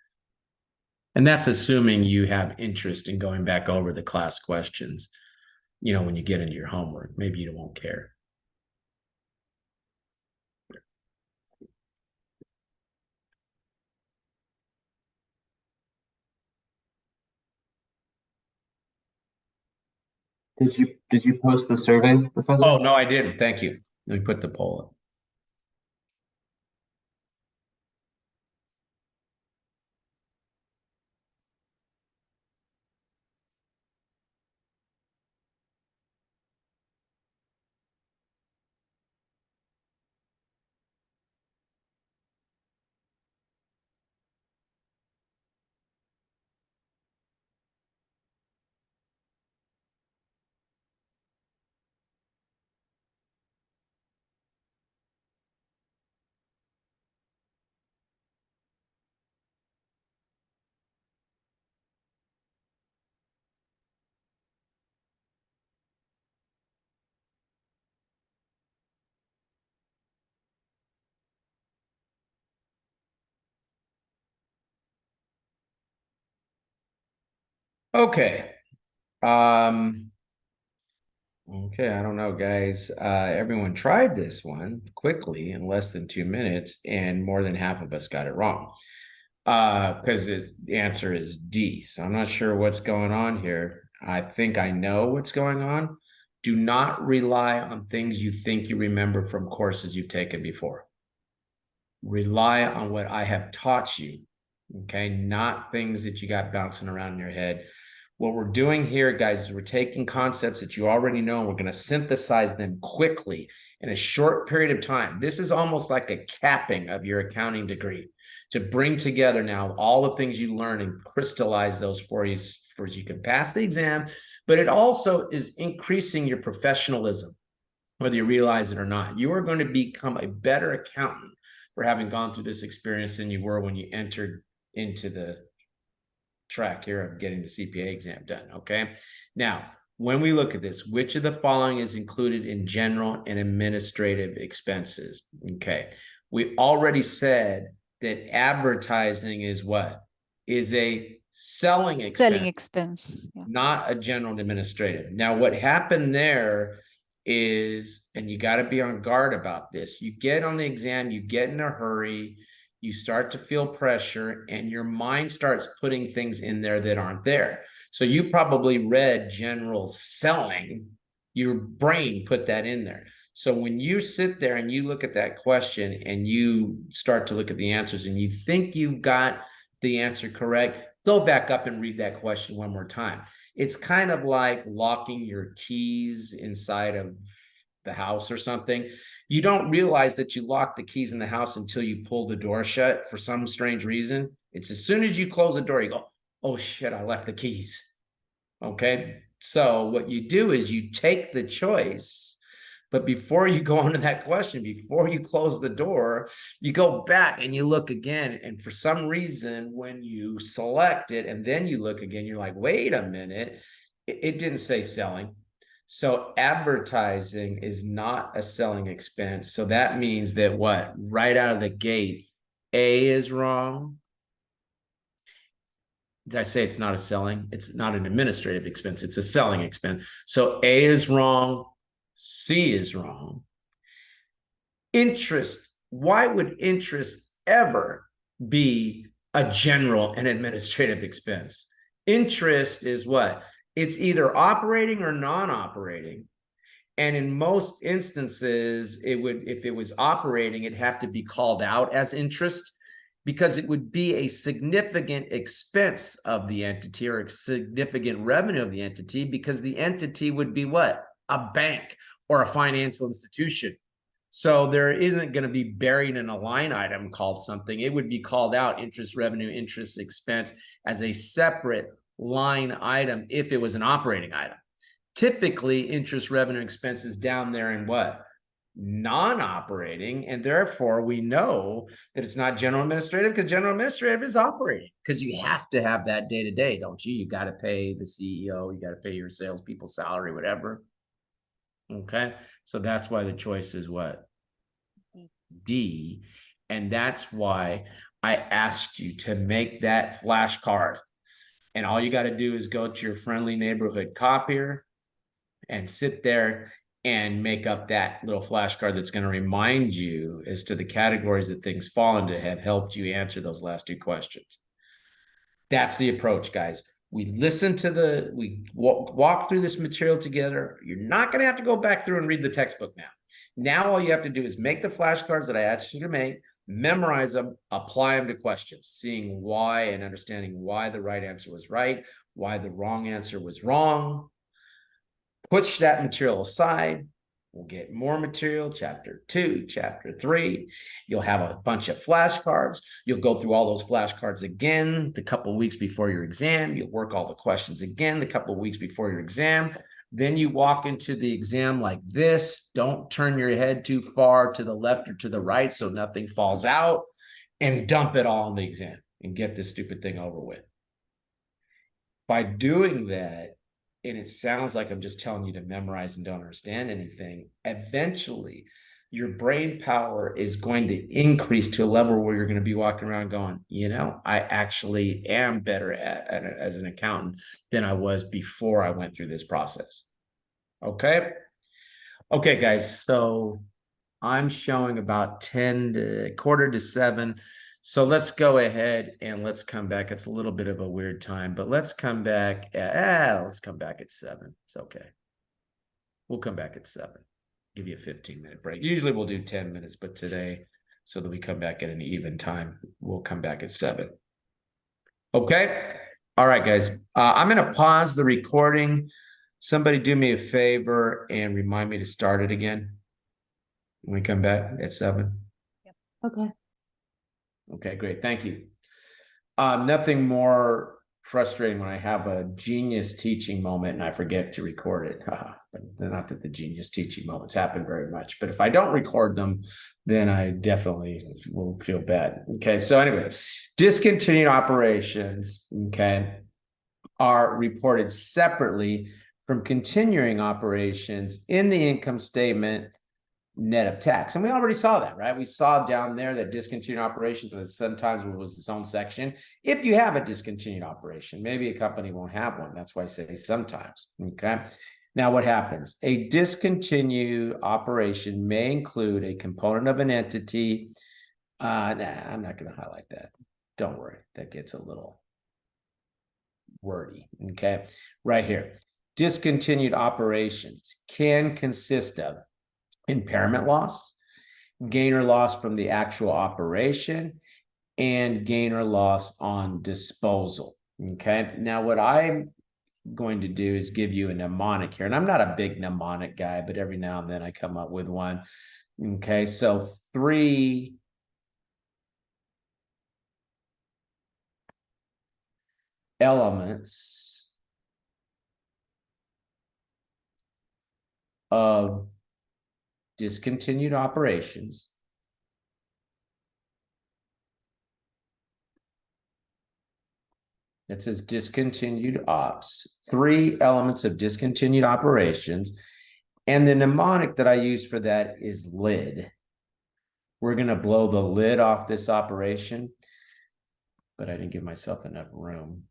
And that's assuming you have interest in going back over the class questions, when you get into your homework. Maybe you won't care. Did you post the survey, Professor? Oh, no, I didn't. Thank you. Let me put the poll up. Okay. Okay, I don't know, guys. Everyone tried this one quickly in less than 2 minutes, and more than half of us got it wrong. Because the answer is D. So I'm not sure what's going on here. I think I know what's going on. Do not rely on things you think you remember from courses you've taken before. Rely on what I have taught you, okay? Not things that you got bouncing around in your head. What we're doing here, guys, is we're taking concepts that you already know, and we're going to synthesize them quickly in a short period of time. This is almost like a capping of your accounting degree to bring together now all the things you learn and crystallize those for you so you can pass the exam. But it also is increasing your professionalism, whether you realize it or not. You are going to become a better accountant for having gone through this experience than you were when you entered into the track here of getting the CPA exam done, okay? Now, when we look at this, which of the following is included in general and administrative expenses? Okay. We already said that advertising is what? Is a selling Selling expense, expense. Yeah. not a general and administrative. Now, what happened there is, and you got to be on guard about this, you get on the exam, you get in a hurry, you start to feel pressure, and your mind starts putting things in there that aren't there. So you probably read general selling, your brain put that in there. So when you sit there and you look at that question and you start to look at the answers and you think you got the answer correct, go back up and read that question one more time. It's kind of like locking your keys inside of the house or something. You don't realize that you lock the keys in the house until you pull the door shut for some strange reason. It's as soon as you close the door, you go, oh shit, I left the keys. Okay. So what you do is you take the choice, but before you go on to that question, before you close the door, you go back and you look again. And for some reason, when you select it and then you look again, you're like, wait a minute, it didn't say selling. So advertising is not a selling expense. So that means that what? Right out of the gate, A is wrong. Did I say it's not a selling? It's not an administrative expense. It's a selling expense. So A is wrong. C is wrong. Interest. Why would interest ever be a general and administrative expense? Interest is what? It's either operating or non-operating. And in most instances, it would, if it was operating, it'd have to be called out as interest, because it would be a significant expense of the entity or a significant revenue of the entity, because the entity would be what? A bank or a financial institution. So there isn't going to be buried in a line item called something. It would be called out interest revenue, interest expense as a separate line item if it was an operating item. Typically, interest revenue expense is down there in what? Non-operating, and therefore we know that it's not general administrative, because general administrative is operating, because you have to have that day to day, don't you? You got to pay the CEO, you got to pay your salespeople salary, whatever. Okay, so that's why the choice is what? D. And that's why I asked you to make that flashcard. And all you got to do is go to your friendly neighborhood copier and sit there and make up that little flashcard that's going to remind you as to the categories that things fall into have helped you answer those last two questions. That's the approach, guys. We listen to we walk through this material together. You're not going to have to go back through and read the textbook now. Now all you have to do is make the flashcards that I asked you to make, memorize them, apply them to questions, seeing why and understanding why the right answer was right, why the wrong answer was wrong. Push that material aside. We'll get more material, chapter 2, chapter 3. You'll have a bunch of flashcards. You'll go through all those flashcards again the couple of weeks before your exam. You'll work all the questions again the couple of weeks before your exam. Then you walk into the exam like this. Don't turn your head too far to the left or to the right so nothing falls out, and dump it all in the exam and get this stupid thing over with. By doing that, and it sounds like I'm just telling you to memorize and don't understand anything, eventually your brain power is going to increase to a level where you're going to be walking around going, you know, I actually am better as an accountant than I was before I went through this process. Okay. Okay, guys. So I'm showing about 10 to quarter to 7. So let's go ahead and let's come back. It's a little bit of a weird time, but let's come back at 7. It's okay. We'll come back at 7. Give you a 15-minute break. Usually we'll do 10 minutes, but today, so that we come back at an even time, we'll come back at 7. Okay. All right, guys. I'm going to pause the recording. Somebody do me a favor and remind me to start it again when we come back at 7. Okay. Okay, great. Thank you. Nothing more frustrating when I have a genius teaching moment and I forget to record it. But not that the genius teaching moments happen very much, but if I don't record them, then I definitely will feel bad. Okay, so anyway, discontinued operations, okay, are reported separately from continuing operations in the income statement net of tax. And we already saw that, right? We saw down there that discontinued operations sometimes was its own section. If you have a discontinued operation, maybe a company won't have one. That's why I say sometimes, okay? Now what happens? A discontinued operation may include a component of an entity. Nah, I'm not going to highlight that. Don't worry, that gets a little wordy, okay? Right here. Discontinued operations can consist of impairment loss, gain or loss from the actual operation, and gain or loss on disposal. Okay. Now, what I'm going to do is give you a mnemonic here. And I'm not a big mnemonic guy, but every now and then I come up with one. Okay. So 3 elements of discontinued operations that says discontinued ops, 3 elements of discontinued operations. And the mnemonic that I use for that is lid. We're going to blow the lid off this operation, but I didn't give myself enough room.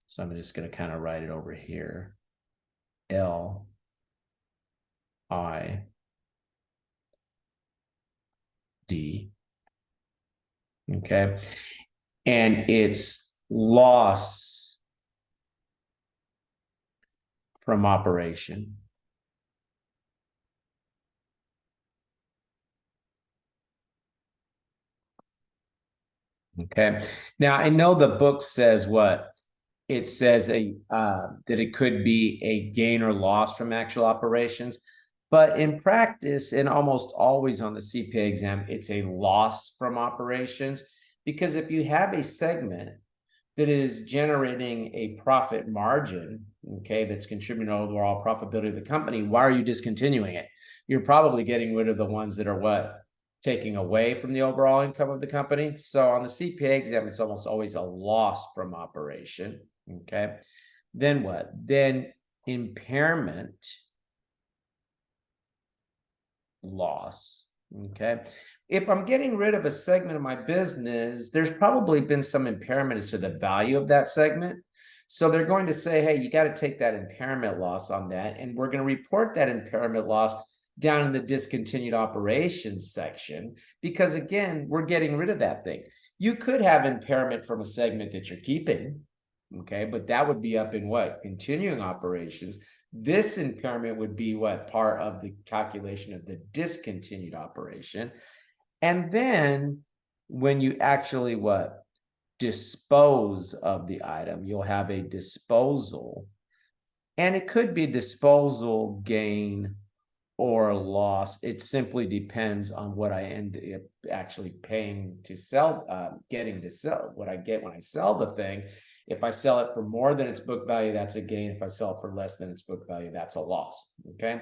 So I'm just going to kind of write it over here. L I D. Okay. And it's loss from operation. Okay. Now I know the book says what? It says that it could be a gain or loss from actual operations. But in practice, and almost always on the CPA exam, it's a loss from operations. Because if you have a segment that is generating a profit margin, okay, that's contributing to overall profitability of the company, why are you discontinuing it? You're probably getting rid of the ones that are what? Taking away from the overall income of the company. So on the CPA exam, it's almost always a loss from operation, okay? Then what? Then impairment loss, okay? If I'm getting rid of a segment of my business, there's probably been some impairment as to the value of that segment. So they're going to say, hey, you got to take that impairment loss on that. And we're going to report that impairment loss down in the discontinued operations section, because again, we're getting rid of that thing. You could have impairment from a segment that you're keeping, okay? But that would be up in what? Continuing operations. This impairment would be what? Part of the calculation of the discontinued operation. And then when you actually what? Dispose of the item, you'll have a disposal. And it could be disposal gain or loss. It simply depends on what I end up actually paying to sell, getting to sell, what I get when I sell the thing. If I sell it for more than its book value, that's a gain. If I sell it for less than its book value, that's a loss, okay?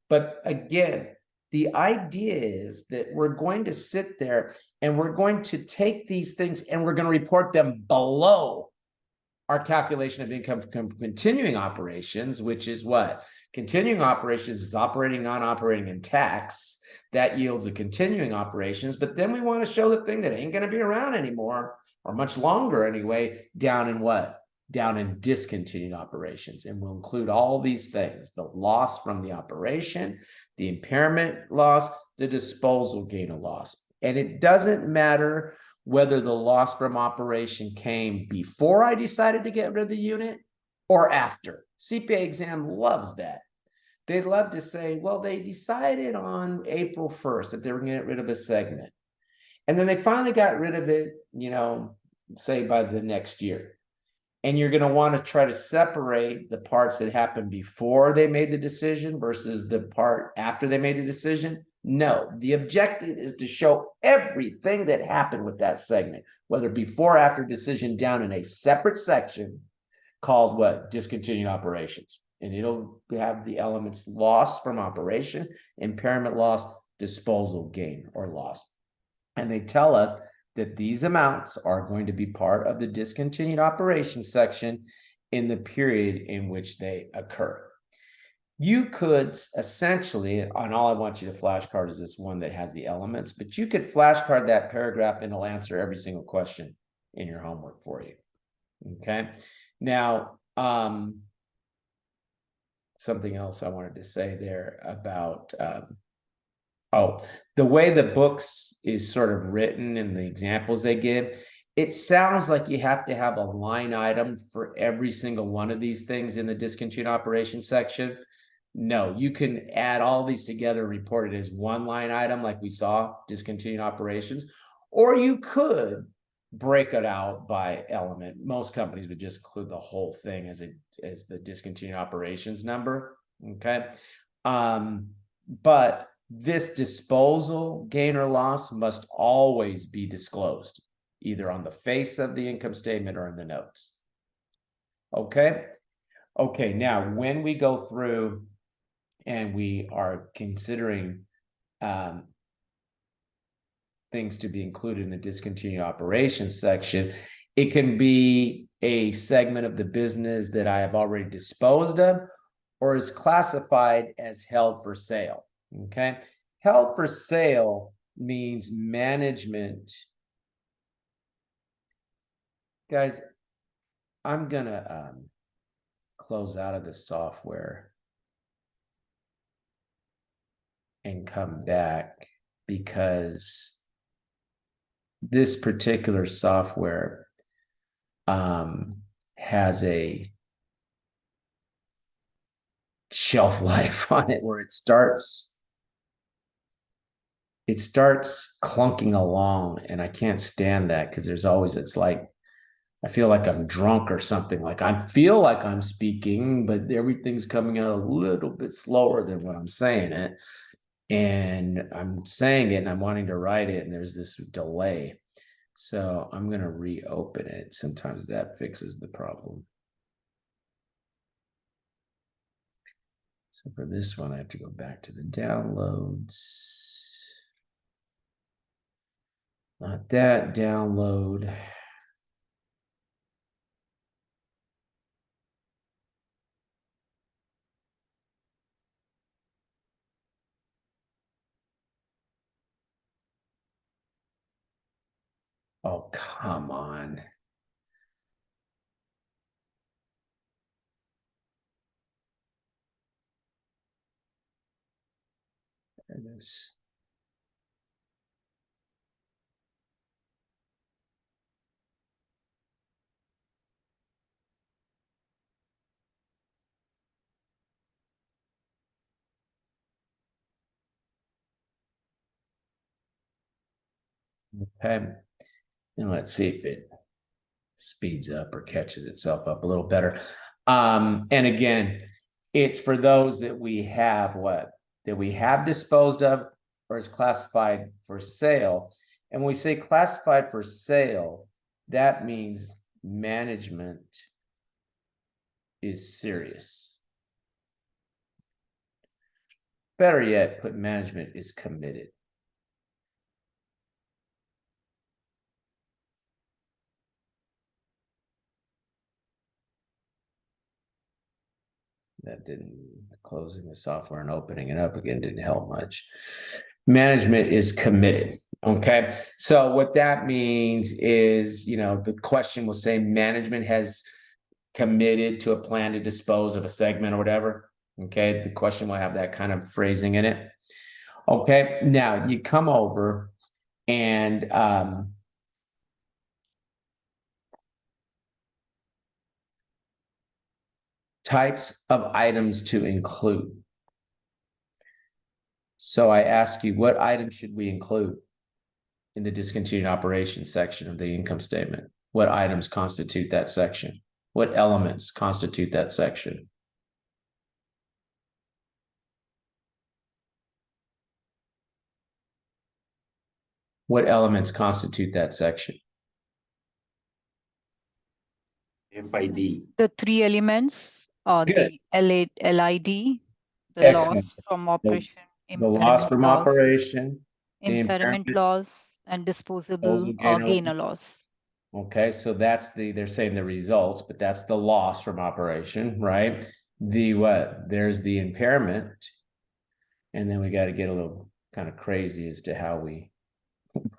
But again, the idea is that we're going to sit there and we're going to take these things and we're going to report them below our calculation of income from continuing operations, which is what? Continuing operations is operating, non-operating, and tax. That yields a continuing operations, but then we want to show the thing that ain't going to be around anymore, or much longer anyway, down in what? Down in discontinued operations. And we'll include all these things: the loss from the operation, the impairment loss, the disposal gain or loss. And it doesn't matter whether the loss from operation came before I decided to get rid of the unit or after. CPA exam loves that. They'd love to say, well, they decided on April 1st that they were going to get rid of a segment. And then they finally got rid of it, you know, say by the next year. And you're going to want to try to separate the parts that happened before they made the decision versus the part after they made the decision. No, the objective is to show everything that happened with that segment, whether before or after decision, down in a separate section called what? Discontinued operations. And it'll have the elements loss from operation, impairment loss, disposal gain or loss. And they tell us that these amounts are going to be part of the discontinued operations section in the period in which they occur. you could essentially, and all I want you to flashcard is this one that has the elements, but you could flashcard that paragraph and it'll answer every single question in your homework for you. Okay. Now, something else I wanted to say there about, the way the books is sort of written and the examples they give, it sounds like you have to have a line item for every single one of these things in the discontinued operations section. No, you can add all these together and report it as one line item like we saw, discontinued operations, or you could break it out by element. Most companies would just include the whole thing as the discontinued operations number, okay? But this disposal gain or loss must always be disclosed, either on the face of the income statement or in the notes. Okay? Okay, now when we go through and we are considering things to be included in the discontinued operations section, it can be a segment of the business that I have already disposed of or is classified as held for sale. Okay, held for sale means management. Guys, I'm gonna close out of the software and come back because this particular software has a shelf life on it where it starts clunking along, and I can't stand that because there's always, it's like I feel like I'm drunk or something. Like I feel like I'm speaking, but everything's coming out a little bit slower than what I'm saying it. And I'm saying it and I'm wanting to write it, and there's this delay. So I'm going to reopen it. Sometimes that fixes the problem. So for this one, I have to go back to the downloads. Not that, download. Oh, come on. There it is. Okay. And let's see if it speeds up or catches itself up a little better. And again, it's for those that we have that we have disposed of or is classified for sale. And when we say classified for sale, that means management is serious. Better yet, put management is committed. That didn't, closing the software and opening it up again didn't help much. Management is committed. Okay. So what that means is, the question will say management has committed to a plan to dispose of a segment or whatever. Okay. The question will have that kind of phrasing in it. Okay. Now you come over and, types of items to include. So I ask you, what items should we include in the discontinued operations section of the income statement? What items constitute that section? What elements constitute that section? What elements constitute that section? FID. The three elements are Good. the LID, the Excellent. loss from operation, The loss from operation, the impairment impairment, loss, and disposable disposal or gain or gain or loss. Okay, so that's they're saying the results, but that's the loss from operation, right? there's the impairment. And then we got to get a little kind of crazy as to how we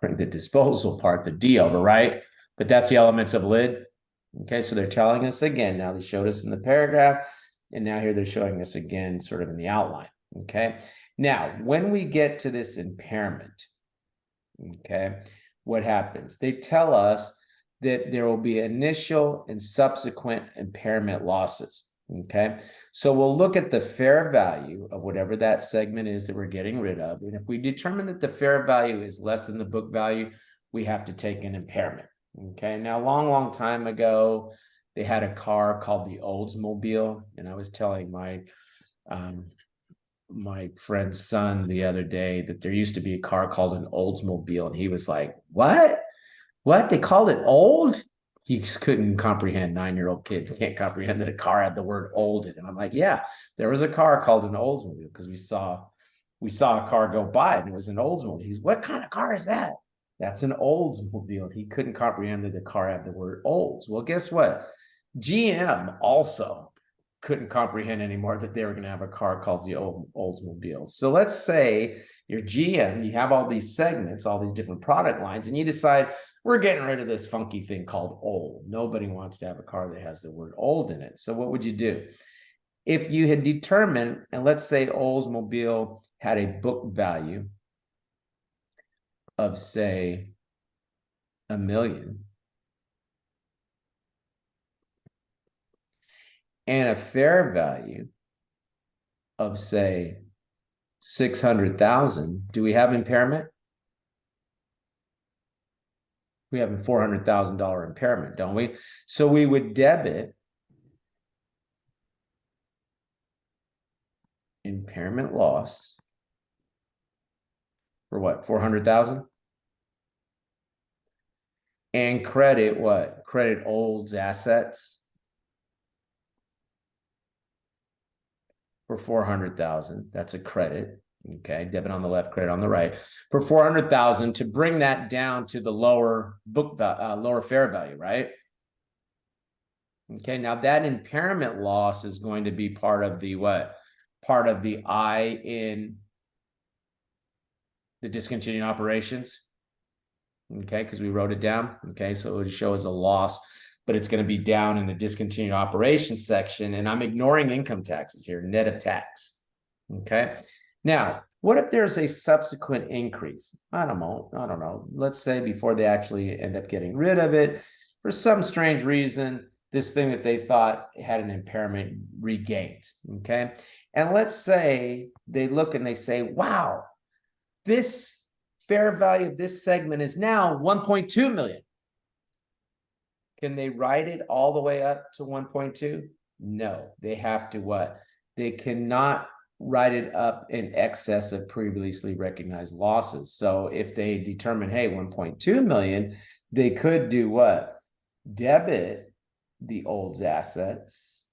bring the disposal part, the D over, right? But that's the elements of lid. Okay, so they're telling us again. Now they showed us in the paragraph, and now here they're showing us again, sort of in the outline. Okay, now when we get to this impairment, okay, what happens? They tell us that there will be initial and subsequent impairment losses. Okay, so we'll look at the fair value of whatever that segment is that we're getting rid of. And if we determine that the fair value is less than the book value, we have to take an impairment. Okay, now, long time ago, they had a car called the Oldsmobile, and I was telling my my friend's son the other day that there used to be a car called an Oldsmobile, and he was like, "What? What? They called it old?" He just couldn't comprehend. 9-year-old kid can't comprehend that a car had the word old in it. And I'm like, yeah, there was a car called an Oldsmobile because we saw a car go by and it was an Oldsmobile. He's, what kind of car is that? That's an Oldsmobile. He couldn't comprehend that the car had the word olds. Well, guess what? GM also couldn't comprehend anymore that they were going to have a car called the Oldsmobile. So let's say you're GM, you have all these segments, all these different product lines, and you decide we're getting rid of this funky thing called old. Nobody wants to have a car that has the word old in it. So what would you do? If you had determined, and let's say Oldsmobile had a book value of, say, $1 million, and a fair value of, say, 600,000, do we have impairment? We have a $400,000 impairment, don't we? So we would debit impairment loss for what? 400,000? And credit what? Credit Old's assets for 400,000. That's a credit. Okay, debit on the left, credit on the right for 400,000 to bring that down to the lower book lower fair value, right? Okay, now that impairment loss is going to be part of the what? Part of the I in the discontinued operations. Okay, because we wrote it down. Okay, so it would show as a loss, but it's going to be down in the discontinued operations section. And I'm ignoring income taxes here, net of tax. Okay. Now, what if there's a subsequent increase? I don't know. Let's say before they actually end up getting rid of it, for some strange reason, this thing that they thought had an impairment regained. Okay. And let's say they look and they say, wow, this fair value of this segment is now 1.2 million. Can they write it all the way up to 1.2? No, they have to what? They cannot write it up in excess of previously recognized losses. So if they determine, hey, 1.2 million, they could do what? Debit the Old's assets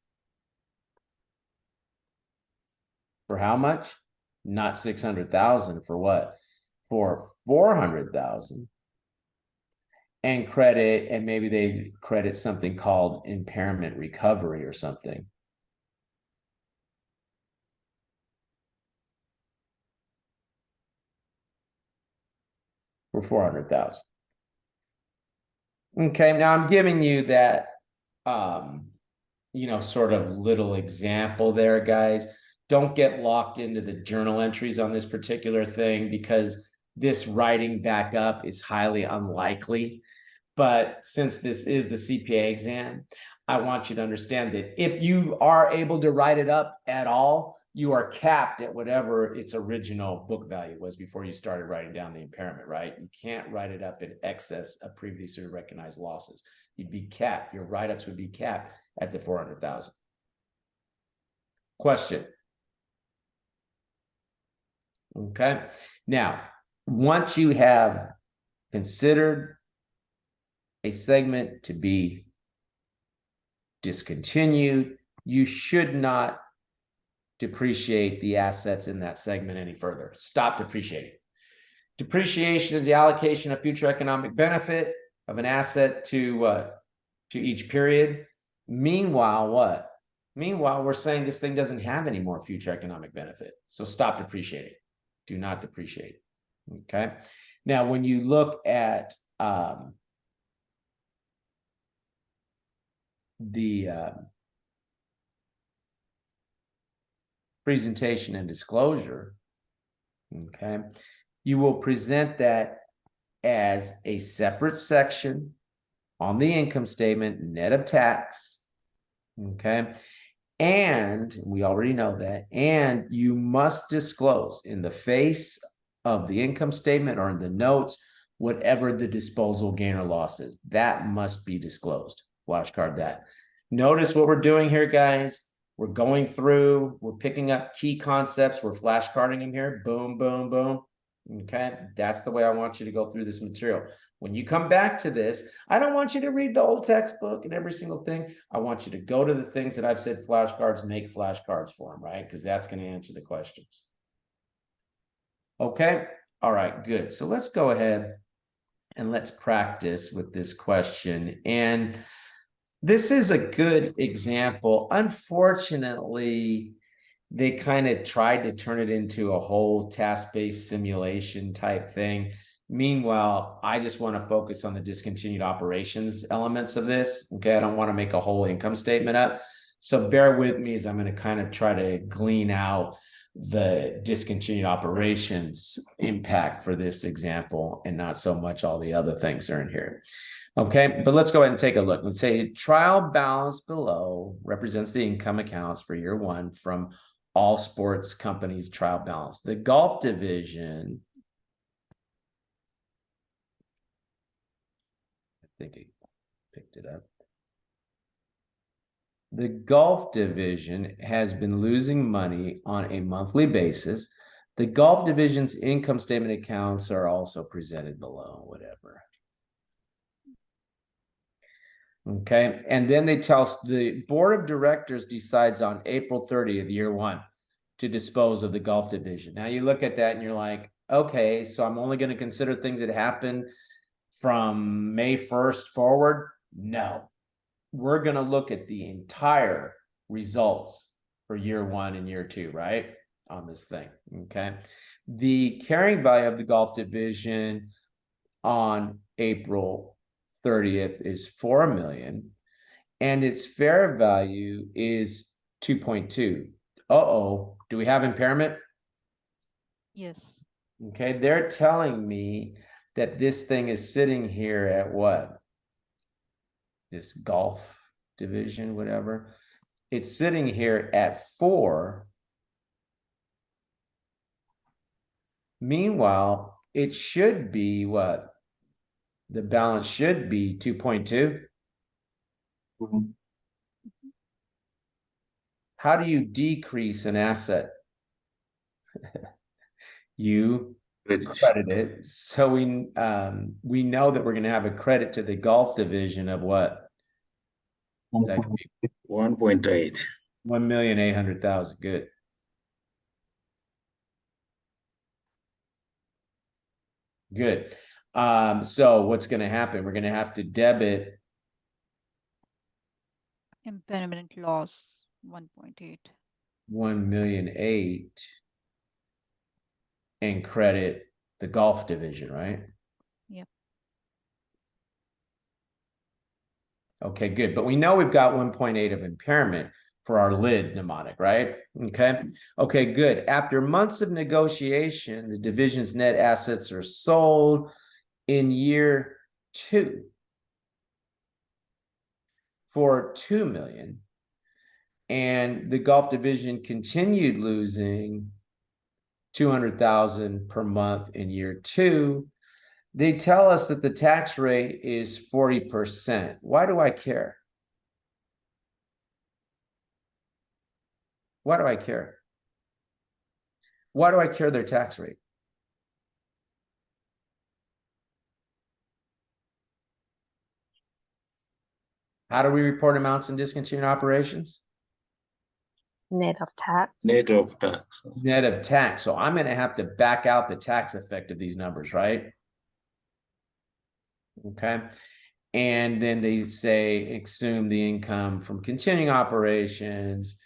for how much? Not 600,000. For what? For 400,000. And credit, and maybe they credit something called impairment recovery or something. For 400,000. Okay, now I'm giving you that, sort of little example there, guys. Don't get locked into the journal entries on this particular thing because this writing back up is highly unlikely. But since this is the CPA exam, I want you to understand that if you are able to write it up at all, you are capped at whatever its original book value was before you started writing down the impairment, right? You can't write it up in excess of previously recognized losses. You'd be capped. Your write-ups would be capped at the 400,000. Question. Okay. Now, once you have considered a segment to be discontinued, you should not depreciate the assets in that segment any further. Stop depreciating. Depreciation is the allocation of future economic benefit of an asset to each period. Meanwhile, what? Meanwhile, we're saying this thing doesn't have any more future economic benefit. So stop depreciating. Do not depreciate. Okay. Now, when you look at the presentation and disclosure, okay, you will present that as a separate section on the income statement, net of tax. Okay. And we already know that. And you must disclose in the face of the income statement or in the notes, whatever the disposal gain or loss is. That must be disclosed. Flashcard that. Notice what we're doing here, guys. We're going through, we're picking up key concepts. We're flashcarding them here. Boom, boom, boom. Okay, that's the way I want you to go through this material. When you come back to this, I don't want you to read the old textbook and every single thing. I want you to go to the things that I've said flashcards, make flashcards for them, right? Because that's going to answer the questions. Okay, all right, good. So let's go ahead and let's practice with this question. And this is a good example. Unfortunately, they kind of tried to turn it into a whole task-based simulation type thing. Meanwhile, I just want to focus on the discontinued operations elements of this. Okay, I don't want to make a whole income statement up. So bear with me as I'm going to kind of try to glean out the discontinued operations impact for this example and not so much all the other things are in here. Okay, but let's go ahead and take a look. Let's say trial balance below represents the income accounts for year one from all sports companies' trial balance. The golf division, I think it picked it up. The golf division has been losing money on a monthly basis. The golf division's income statement accounts are also presented below, whatever. Okay, and then they tell us the board of directors decides on April 30th, year one, to dispose of the golf division. Now you look at that and you're like, okay, so I'm only going to consider things that happen from May 1st forward. No, we're going to look at the entire results for year one and year two, right? On this thing. Okay. The carrying value of the golf division on April 30th is 4 million and its fair value is 2.2. Uh-oh, do we have impairment? Yes. Okay, they're telling me that this thing is sitting here at what? This golf division, whatever. It's sitting here at 4. Meanwhile, it should be what? The balance should be 2.2. How do you decrease an asset? You credit it. So we know that we're going to have a credit to the golf division of what? That could be 1.8. 1,800,000. Good. Good. So what's going to happen? We're going to have to debit Impairment loss 1.8. 1,000,008 and credit the golf division, right? Yep. Okay, good. But we know we've got 1.8 of impairment for our lid mnemonic, right? Okay. Okay, good. After months of negotiation, the division's net assets are sold in year 2 for 2 million. And the golf division continued losing 200,000 per month in year 2. They tell us that the tax rate is 40%. Why do I care? Why do I care? Why do I care their tax rate? How do we report amounts in discontinued operations? Net of tax. Net of tax. Net of tax. So I'm going to have to back out the tax effect of these numbers, right? Okay. And then they say, assume the income from continuing operations,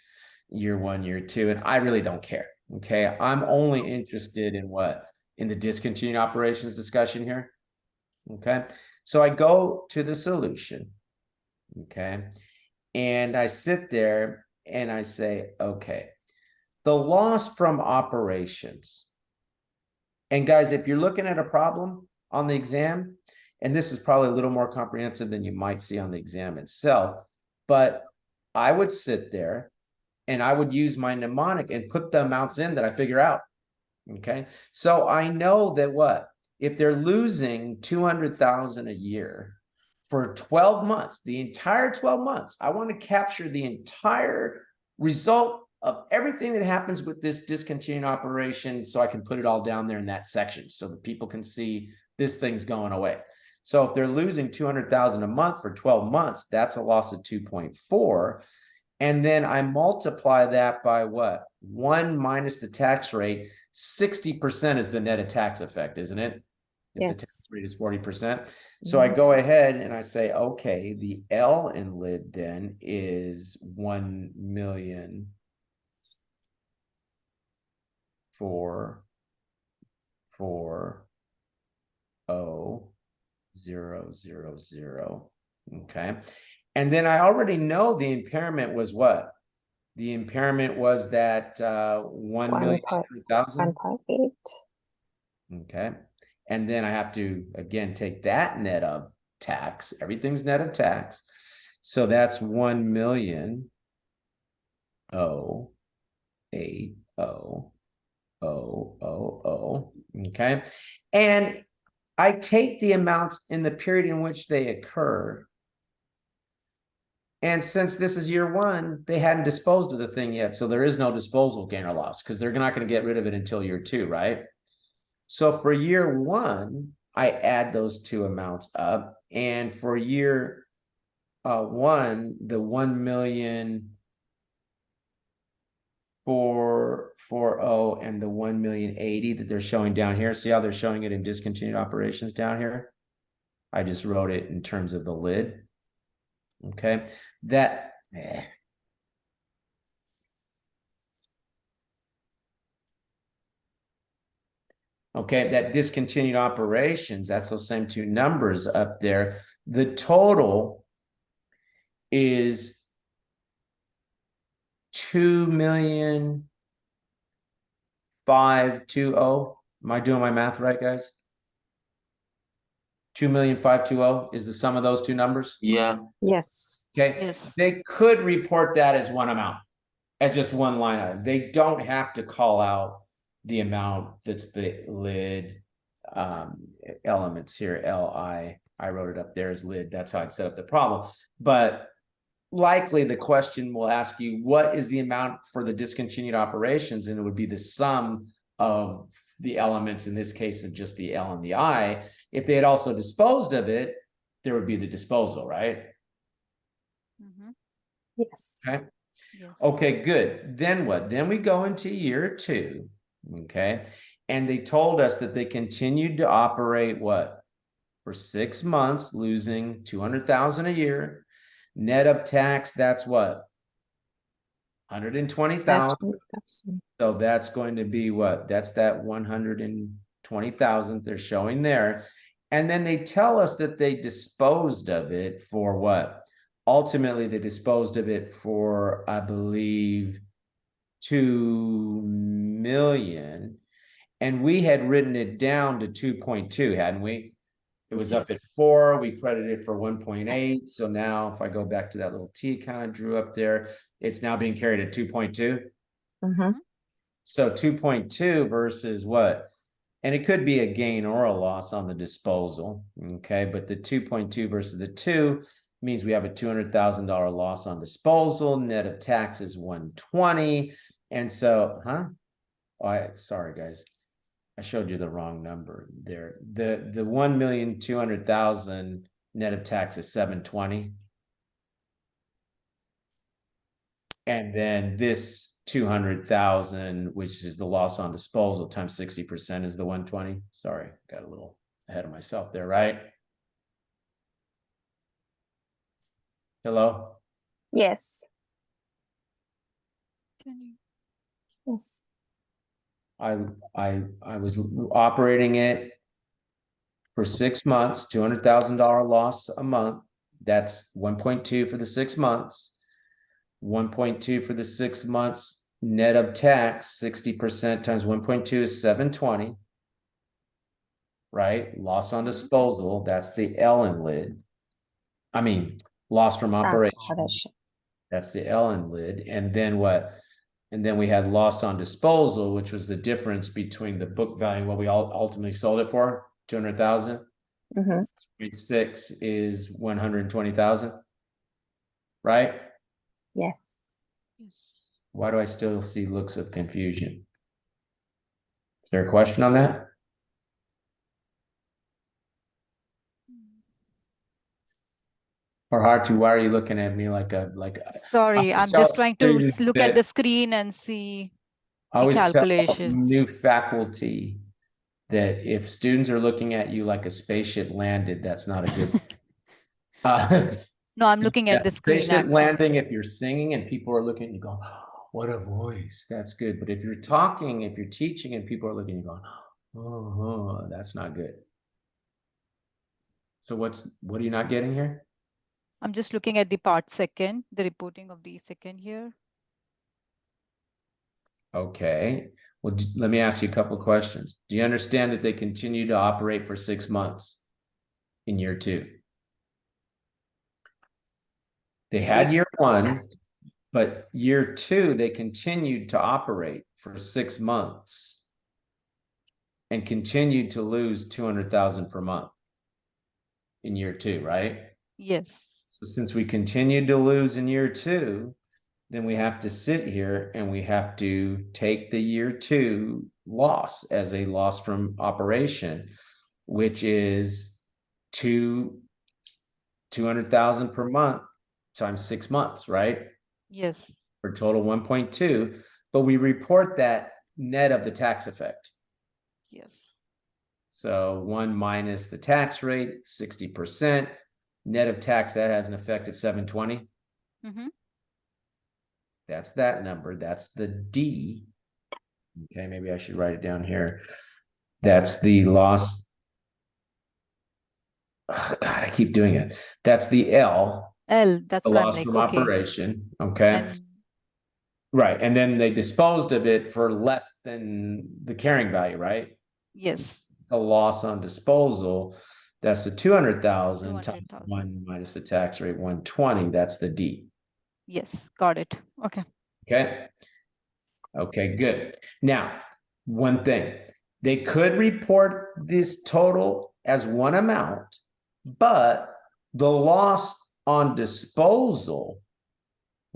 year one, year two. And I really don't care. Okay. I'm only interested in what? In the discontinued operations discussion here. Okay. So I go to the solution. Okay. And I sit there and I say, okay, the loss from operations. And guys, if you're looking at a problem on the exam, and this is probably a little more comprehensive than you might see on the exam itself, but I would sit there and I would use my mnemonic and put the amounts in that I figure out. Okay. So I know that what? If they're losing 200,000 a year for 12 months, the entire 12 months, I want to capture the entire result of everything that happens with this discontinued operation so I can put it all down there in that section so that people can see this thing's going away. So if they're losing 200,000 a month for 12 months, that's a loss of 2.4. And then I multiply that by what? 1 minus the tax rate. 60% is the net of tax effect, isn't it? If the tax Yes. rate is 40%. So I go ahead and I say, okay, the L in lid then is 1 million for 0.000. Okay. And then I already know the impairment was what? The impairment was that 1,000,000. 1.8. Okay. And then I have to, again, take that net of tax. Everything's net of tax. So that's 1,000,080,000. Okay. And I take the amounts in the period in which they occur. And since this is year one, they hadn't disposed of the thing yet. So there is no disposal gain or loss because they're not going to get rid of it until year two, right? So for year one, I add those two amounts up. And for year one, the 1,000,440 and the 1,000,080 that they're showing down here. See how they're showing it in discontinued operations down here? I just wrote it in terms of the lid. Okay, that okay, that discontinued operations, that's those same two numbers up there. The total is 2,520,000. Am I doing my math right, guys? 2,520,000 is the sum of those two numbers. Yeah. Yes. Okay. Yes. They could report that as one amount, as just one line item. They don't have to call out the amount that's the lid elements here. LI. I wrote it up there as lid. That's how I'd set up the problem. But likely the question will ask you, what is the amount for the discontinued operations? And it would be the sum of the elements, in this case of just the L and the I. If they had also disposed of it, there would be the disposal, right? Mhm. Yes. Okay. Yes. Okay, good. Then what? Then we go into year two. Okay. And they told us that they continued to operate what? For 6 months, losing 200,000 a year. Net of tax, that's what? 120,000. So that's going to be what? That's that 120,000 they're showing there. And then they tell us that they disposed of it for what? Ultimately, they disposed of it for, I believe, 2 million. And we had written it down to 2.2, hadn't we? It was up at 4. We credited it for 1.8. So now if I go back to that little T kind of drew up there, it's now being carried at 2.2. Mm-hmm. So 2.2 versus what? And it could be a gain or a loss on the disposal. Okay. But the 2.2 versus the 2 means we have a $200,000 loss on disposal. Net of tax is 120. And so, sorry, guys. I showed you the wrong number there. The 1,200,000 net of tax is 720. And then this 200,000, which is the loss on disposal times 60% is the 120. Sorry, got a little ahead of myself there, right? Hello? Yes. Can Yes. I was operating it for 6 months, $200,000 loss a month. That's 1.2 for the 6 months. 1.2 for the 6 months net of tax, 60% times 1.2 is 720. Right? Loss on disposal, that's the Ellen lid. I mean, loss from operation. Transportation. That's the Ellen lid. And then what? And then we had loss on disposal, which was the difference between the book value, what we all ultimately sold it for, 200,000. Mm-hmm. 6 is 120,000. Right? Yes. Why do I still see looks of confusion? Is there a question on that? Or Hartu, why are you looking at me like a Sorry, I I'm tell just trying to students look at that- the screen and see I the always tell calculations. new faculty that if students are looking at you like a spaceship landed, that's not a good. No, I'm looking at Yeah, the screen spaceship actually. landing, if you're singing and people are looking, you go, what a voice, that's good. But if you're talking, if you're teaching and people are looking, you going, oh, that's not good. So what are you not getting here? I'm just looking at the part second, the reporting of the second here. Okay, well, let me ask you a couple of questions. Do you understand that they continue to operate for 6 months in year 2? They had year 1, but year 2, they continued to operate for 6 months and continued to lose 200,000 per month in year 2, right? Yes. So since we continued to lose in year 2, then we have to sit here and we have to take the year 2 loss as a loss from operation, which is 200,000 per month times 6 months, right? Yes. For total 1.2, but we report that net of the tax effect. Yes. So 1 minus the tax rate, 60%. Net of tax, that has an effect of 720. Mm-hmm. That's that number. That's the D. Okay, maybe I should write it down here. That's the loss. Oh, God, I keep doing it. That's the L, L, that's the what I'm loss like, from okay. operation. Okay. And Right. And then they disposed of it for less than the carrying value, right? yes, It's a loss on disposal. That's the 200,000 times 200,000. 1 minus the tax rate, 120. That's the D. Yes, got it. Okay. Okay. Okay, good. Now, one thing, they could report this total as one amount, but the loss on disposal,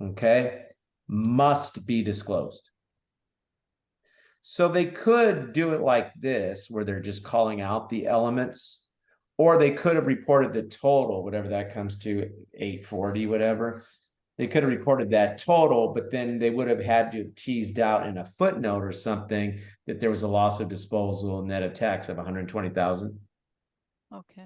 okay, must be disclosed. So they could do it like this, where they're just calling out the elements, or they could have reported the total, whatever that comes to, 840, whatever. They could have reported that total, but then they would have had to have teased out in a footnote or something that there was a loss of disposal net of tax of 120,000. Okay.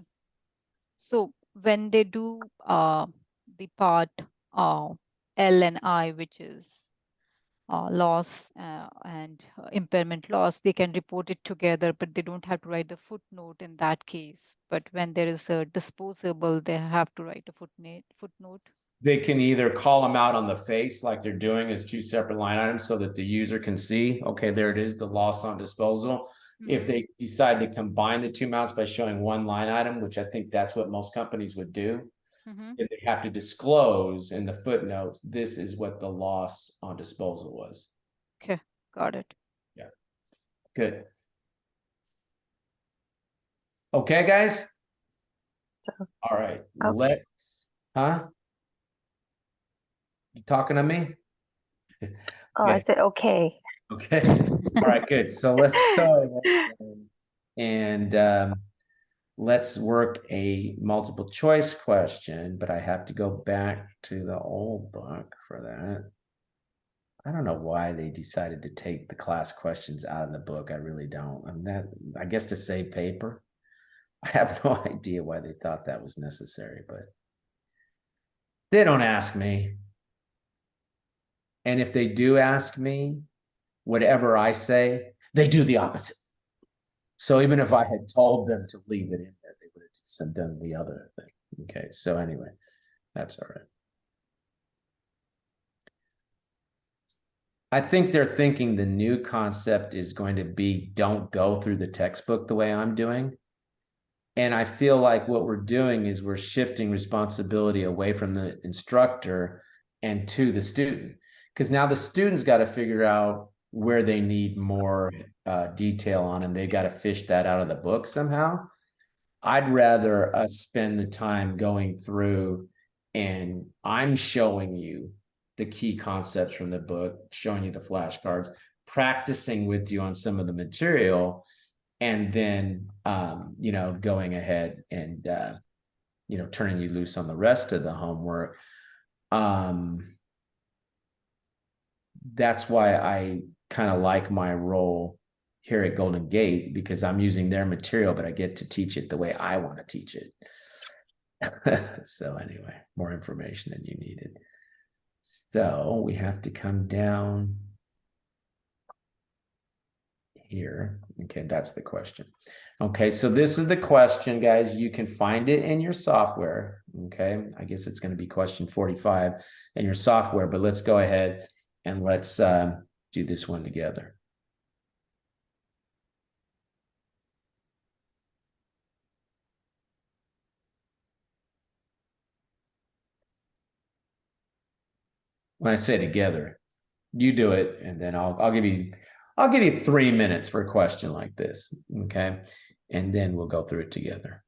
So when they do the part L and I, which is loss and impairment loss, they can report it together, but they don't have to write the footnote in that case. But when there is a disposable, they have to write a footnote. They can either call them out on the face like they're doing as 2 separate line items so that the user can see, okay, there it is, the loss on disposal. If they decide to combine the 2 amounts by showing 1 line item, which I think that's what most companies would do, if they have to disclose in the footnotes, this is what the loss on disposal was. Okay, got it. Yeah, good. Okay, guys. All right, Okay. You talking to me? Oh, I Okay. said okay. Okay. All right, good. So let's go and let's work a multiple choice question, but I have to go back to the old book for that. I don't know why they decided to take the class questions out of the book. I really don't. I guess to save paper. I have no idea why they thought that was necessary, but They don't ask me. And if they do ask me, whatever I say, they do the opposite. So even if I had told them to leave it in there, they would have just done the other thing. Okay, so anyway, that's all right. I think they're thinking the new concept is going to be don't go through the textbook the way I'm doing. And I feel like what we're doing is we're shifting responsibility away from the instructor and to the student. Because now the student's got to figure out where they need more detail on, and they've got to fish that out of the book somehow. I'd rather us spend the time going through and I'm showing you the key concepts from the book, showing you the flashcards, practicing with you on some of the material, and then going ahead and turning you loose on the rest of the homework. That's why I kind of like my role here at Golden Gate, because I'm using their material, but I get to teach it the way I want to teach it. So anyway, more information than you needed. So we have to come down here. Okay, that's the question. Okay, so this is the question, guys. You can find it in your software. Okay, I guess it's going to be question 45 in your software, but let's go ahead and let's do this one together. When I say together, you do it, and then I'll give you 3 minutes for a question like this. Okay, and then we'll go through it together.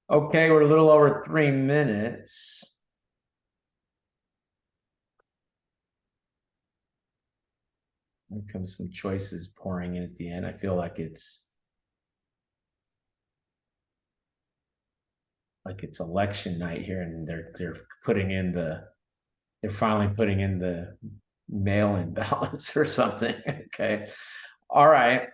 Okay, we're a little over 3 minutes. There comes some choices pouring in at the end. I feel like it's election night here, and they're finally putting in the mail-in ballots or something. Okay. All right.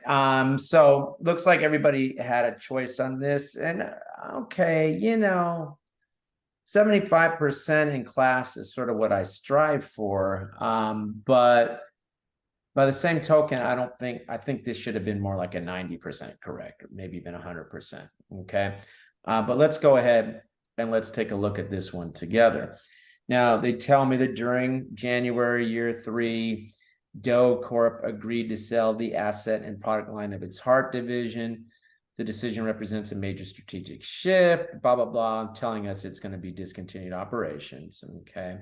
So looks like everybody had a choice on this. And okay, 75% in class is sort of what I strive for. But by the same token, I think this should have been more like a 90% correct, or maybe even 100%. Okay. But let's go ahead and let's take a look at this one together. Now, they tell me that during January year 3, Doe Corp agreed to sell the asset and product line of its heart division. The decision represents a major strategic shift, blah, blah, blah, telling us it's going to be discontinued operations. Okay.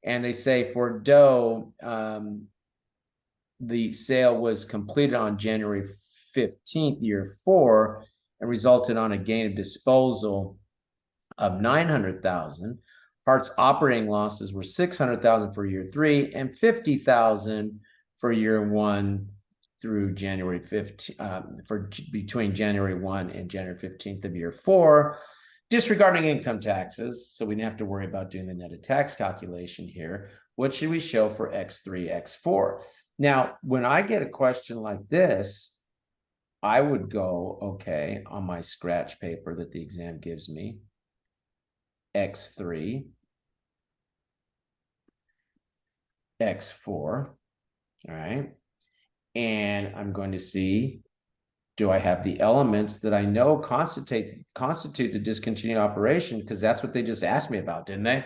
And they say for Doe, the sale was completed on January 15th, year 4, and resulted on a gain of disposal of 900,000. Heart's operating losses were 600,000 for year 3 and 50,000 for year 1 through January 15th, between January 1 and January 15th of year 4, disregarding income taxes. So we didn't have to worry about doing the netted tax calculation here. What should we show for X3, X4? Now, when I get a question like this, I would go, okay, on my scratch paper that the exam gives me, X3, X4, all right? And I'm going to see, do I have the elements that I know constitute the discontinued operation? Because that's what they just asked me about, didn't they?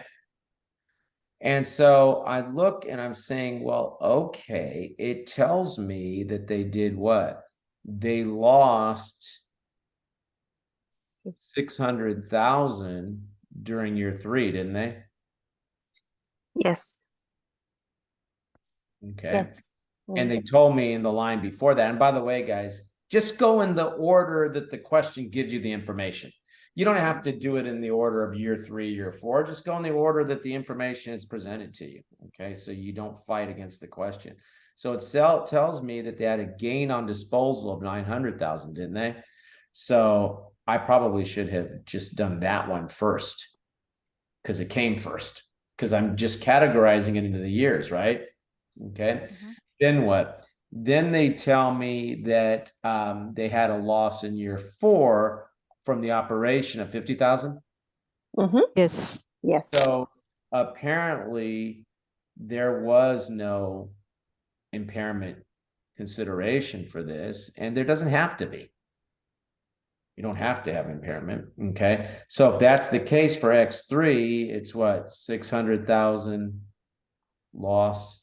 And so I look and I'm saying, well, okay, it tells me that they did what? They lost 600,000 during year 3, didn't they? Yes. Okay. Yes. And they told me in the line before that, and by the way, guys, just go in the order that the question gives you the information. You don't have to do it in the order of year 3, year 4. Just go in the order that the information is presented to you. Okay, so you don't fight against the question. So it tells me that they had a gain on disposal of 900,000, didn't they? So I probably should have just done that one first because it came first, because I'm just categorizing it into the years, right? Okay. Then what? Then they tell me that they had a loss in year 4 from the operation of 50,000. Yes. Yes. So apparently there was no impairment consideration for this, and there doesn't have to be. You don't have to have impairment. Okay. So if that's the case for X3, it's what? 600,000 loss.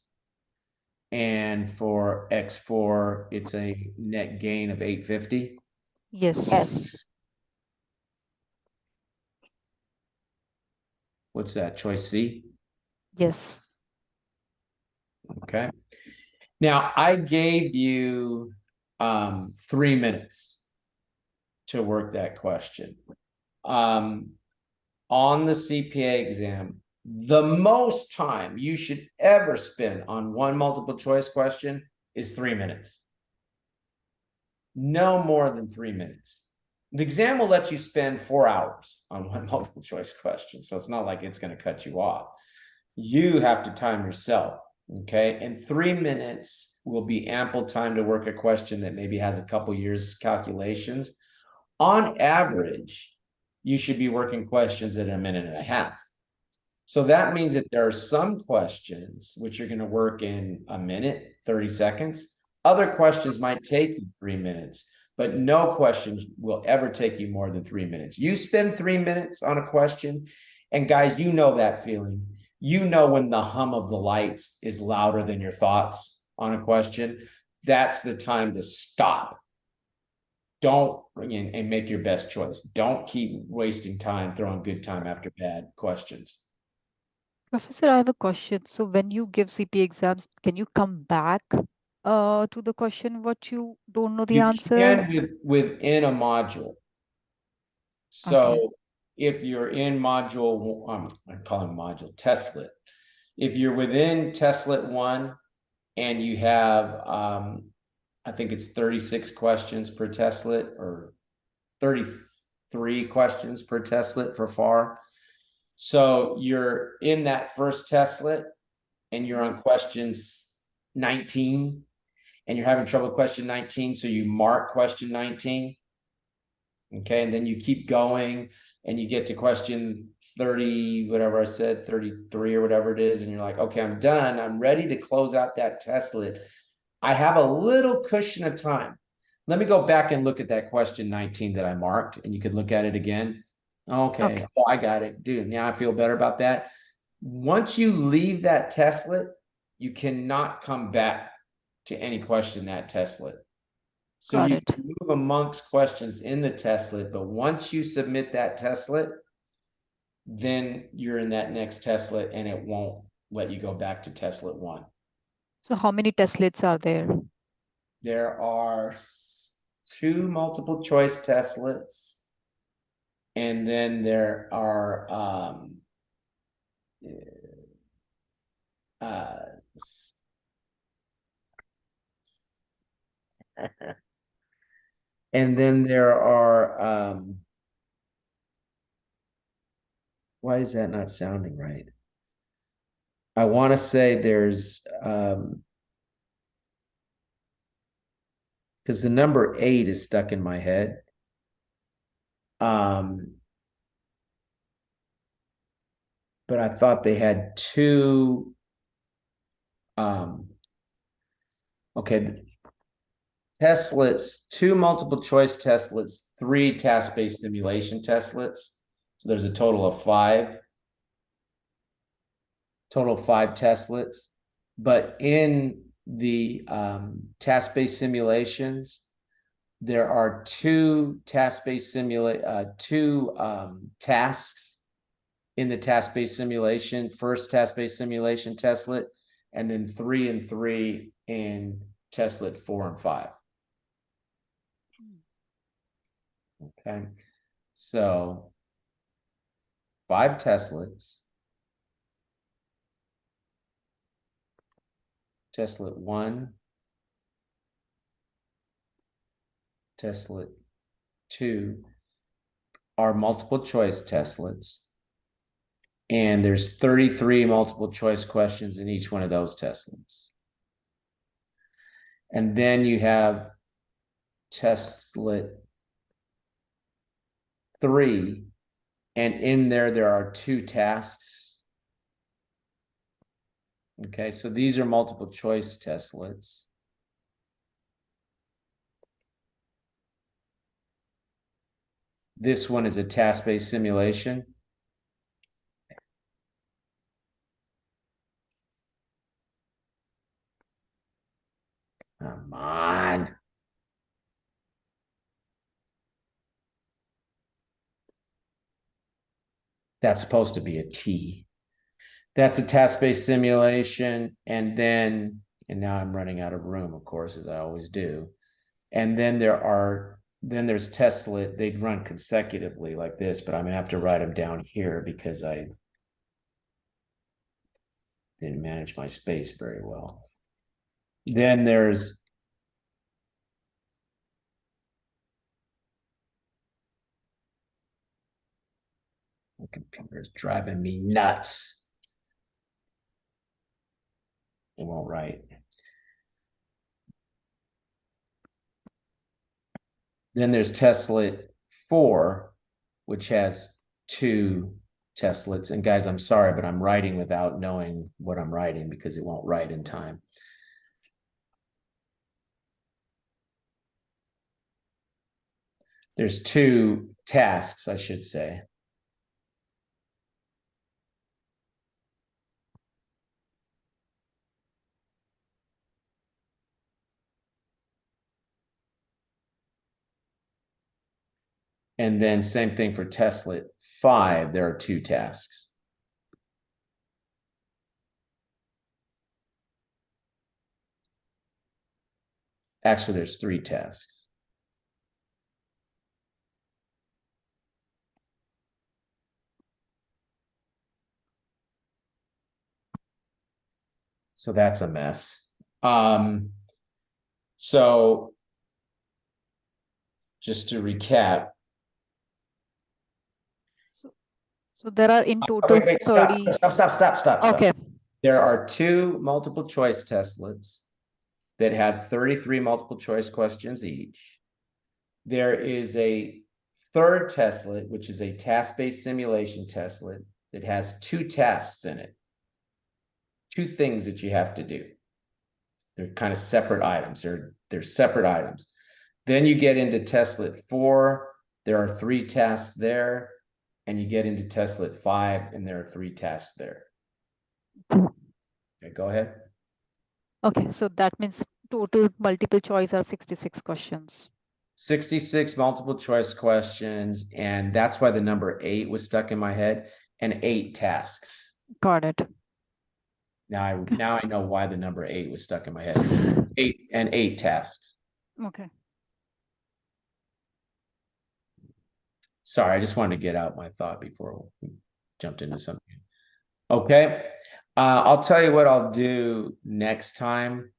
And for X4, it's a net gain of 850. Yes. Yes. What's that? Choice C? Yes. Okay. Now, I gave you 3 minutes to work that question. On the CPA exam, the most time you should ever spend on one multiple choice question is 3 minutes. No more than 3 minutes. The exam will let you spend 4 hours on one multiple choice question. So it's not like it's going to cut you off. You have to time yourself. Okay. And 3 minutes will be ample time to work a question that maybe has a couple years calculations. On average, you should be working questions at 1.5 minutes. So that means that there are some questions which you're going to work in 1 minute, 30 seconds. Other questions might take you 3 minutes, but no question will ever take you more than 3 minutes. You spend 3 minutes on a question, and guys, you know that feeling. You know when the hum of the lights is louder than your thoughts on a question. That's the time to stop. Don't and make your best choice. Don't keep wasting time throwing good time after bad questions. Professor, I have a question. So when you give CPA exams, can you come back to the question what you don't know the You answer? can within a module. So if you're in module, I'm calling module testlet. If you're within testlet 1 and you have, I think it's 36 questions per testlet or 33 questions per testlet for FAR. So you're in that first testlet and you're on questions 19 and you're having trouble with question 19. So you mark question 19. Okay. And then you keep going and you get to question 30, whatever I said, 33 or whatever it is. And you're like, okay, I'm done. I'm ready to close out that testlet. I have a little cushion of time. Let me go back and look at that question 19 that I marked, and you could look at it again. Okay. Oh, I got it. Dude, now I feel better about that. Once you leave that testlet, you cannot come back to any question that testlet. So Got you it. can move amongst questions in the testlet, but once you submit that testlet, then you're in that next testlet and it won't let you go back to testlet 1. So how many testlets are there? There are 2 multiple choice testlets, and then there are and then there are why is that not sounding right? I want to say there's because the number 8 is stuck in my head. But I thought they had 2 okay, testlets, 2 multiple choice testlets, 3 task-based simulation testlets. So there's a total of 5. Total of 5 testlets. But in the task-based simulations, there are 2 task-based tasks in the task-based simulation, first task-based simulation testlet, and then 3 and 3 in testlet 4 and 5. Okay, so 5 testlets, testlet 1, testlet 2 are multiple choice testlets. And there's 33 multiple choice questions in each one of those testlets. And then you have testlet 3, and in there are 2 tasks. Okay, so these are multiple choice testlets. This one is a task-based simulation. Come on. That's supposed to be a T. That's a task-based simulation. And now I'm running out of room, of course, as I always do. And then there's testlet. They'd run consecutively like this, but I'm gonna have to write them down here because I didn't manage my space very well. Then there's the computer's driving me nuts. It won't write. Then there's testlet 4, which has 2 testlets. And guys, I'm sorry, but I'm writing without knowing what I'm writing because it won't write in time. There's 2 tasks, I should say. And then same thing for testlet 5, there are 2 tasks. Actually, there's 3 tasks. So that's a mess. So just to recap. So there are in Oh, total wait, 30. stop. Okay. There are 2 multiple choice testlets that have 33 multiple choice questions each. There is a third testlet, which is a task-based simulation testlet that has 2 tasks in it. 2 things that you have to do. They're kind of separate items. They're separate items. Then you get into testlet 4. There are 3 tasks there. And you get into testlet 5, and there are 3 tasks there. Okay, go ahead. Okay, so that means total multiple choice are 66 questions. 66 multiple choice questions, and that's why the number 8 was stuck in my head, and 8 tasks. Got it. Now I know why the number 8 was stuck in my head. 8 tasks. Okay. Sorry, I just wanted to get out my thought before we jumped into something. Okay. I'll tell you what I'll do next time.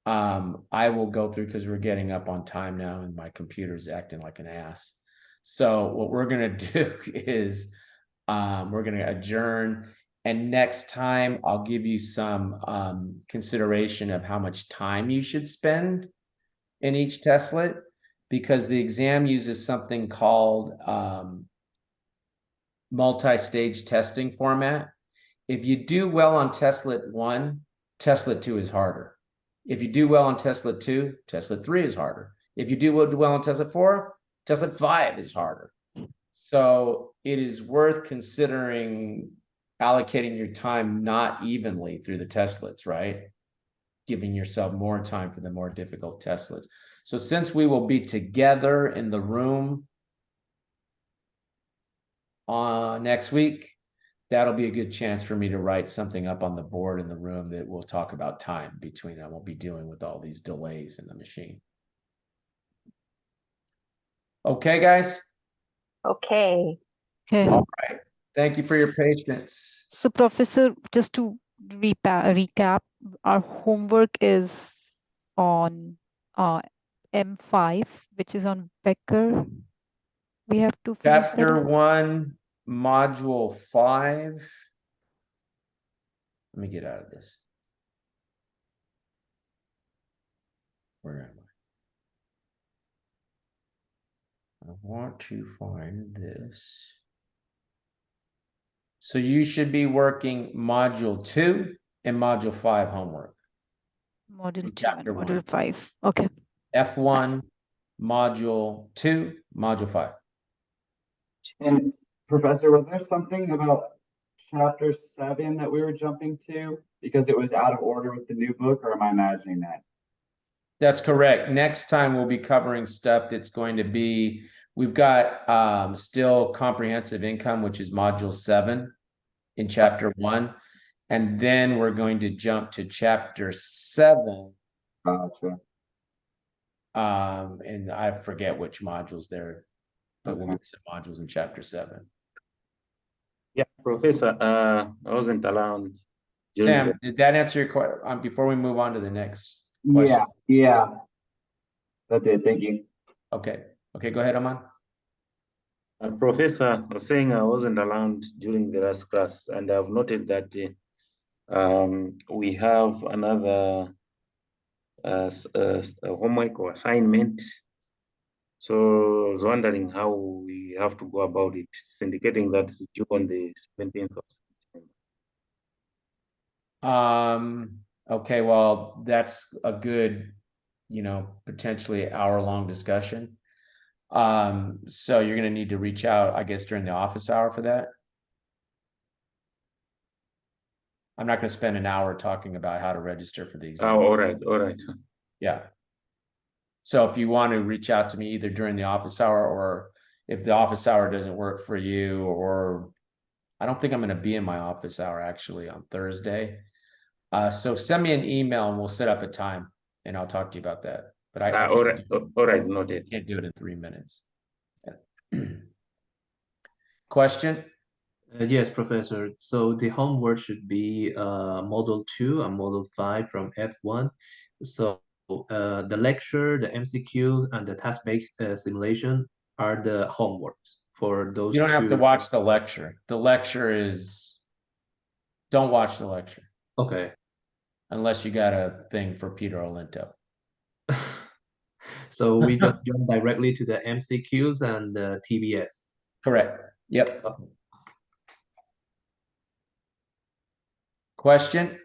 I will go through, because we're getting up on time now and my computer's acting like an ass. So what we're going to do is we're going to adjourn, and next time I'll give you some consideration of how much time you should spend in each testlet, because the exam uses something called multi-stage testing format. If you do well on testlet 1, testlet 2 is harder. If you do well on testlet 2, testlet 3 is harder. If you do well on testlet 4, testlet 5 is harder. So it is worth considering allocating your time not evenly through the testlets, right? Giving yourself more time for the more difficult testlets. So since we will be together in the room next week, that'll be a good chance for me to write something up on the board in the room that will talk about time between them. We'll be dealing with all these delays in the machine. Okay, guys? Okay. Okay. All right. Thank you for your patience. So, Professor, just to recap, our homework is on M5, which is on Becker. We have to finish that. Chapter 1, module 5. Let me get out of this. Where am I? I want to find this. So you should be working module 2 and module 5 homework. Module 2 and Chapter 1. module 5. Okay. F1, module 2, module 5. And Professor, was there something about chapter 7 that we were jumping to because it was out of order with the new book, or am I imagining that? That's correct. Next time we'll be covering stuff that's going to be, we've got still comprehensive income, which is module 7 in chapter 1. And then we're going to jump to chapter 7. Gotcha. And I forget which modules there, but we'll Okay. get some modules in chapter 7. Yeah, Professor, I wasn't around during Sam, did that answer your question? Before we move on to the next Yeah, question. yeah. That's it. Thank you. Okay. Okay, go ahead, Aman. Professor was saying I wasn't around during the last class, and I've noted that we have another homework or assignment. So I was wondering how we have to go about it. It's indicating that it's due on the 17th of September. Okay, well, that's a good, potentially hour-long discussion. So you're gonna need to reach out, I guess, during the office hour for that. I'm not gonna spend an hour talking about how to register for the exam. Oh, all right. Yeah. So if you want to reach out to me either during the office hour, or if the office hour doesn't work for you, or I don't think I'm going to be in my office hour actually on Thursday. So send me an email and we'll set up a time and I'll talk to you about that. But I All right, noted. can't do it in 3 minutes. Question? Yes, Professor. So the homework should be Model 2 and Model 5 from F1. So the lecture, the MCQs, and the task-based simulation are the homeworks for those You don't have to two. watch the lecture. The lecture is, don't watch the lecture Okay. unless you got a thing for Peter Olento. So we just jump directly to the MCQs and the TBS. Correct. Yep. Question?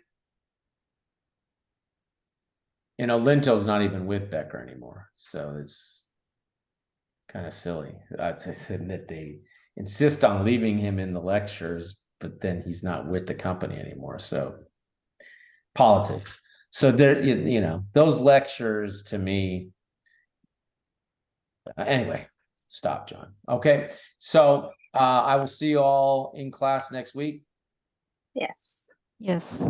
You know, Linto's not even with Becker anymore, so it's kind of silly. I said that they insist on leaving him in the lectures, but then he's not with the company anymore. So politics. So there, you know, those lectures to me. Anyway, stop, John. Okay, so I will see you all in class next week. Yes. Yes.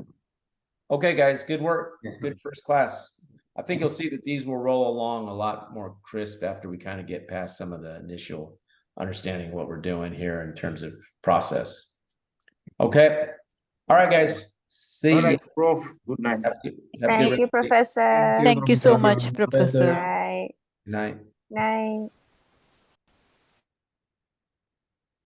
Okay, guys, good work. Yes, Good first class. I think you'll see that these will roll along a lot more crisp after we kind of get past some of the initial understanding of what we're doing here in terms of process. Okay. All right, guys. See All you. right, Prof. Good night. Have a good Thank rest you, of the day. Professor. Thank you so much, Professor. Professor. Right. Good night. Night.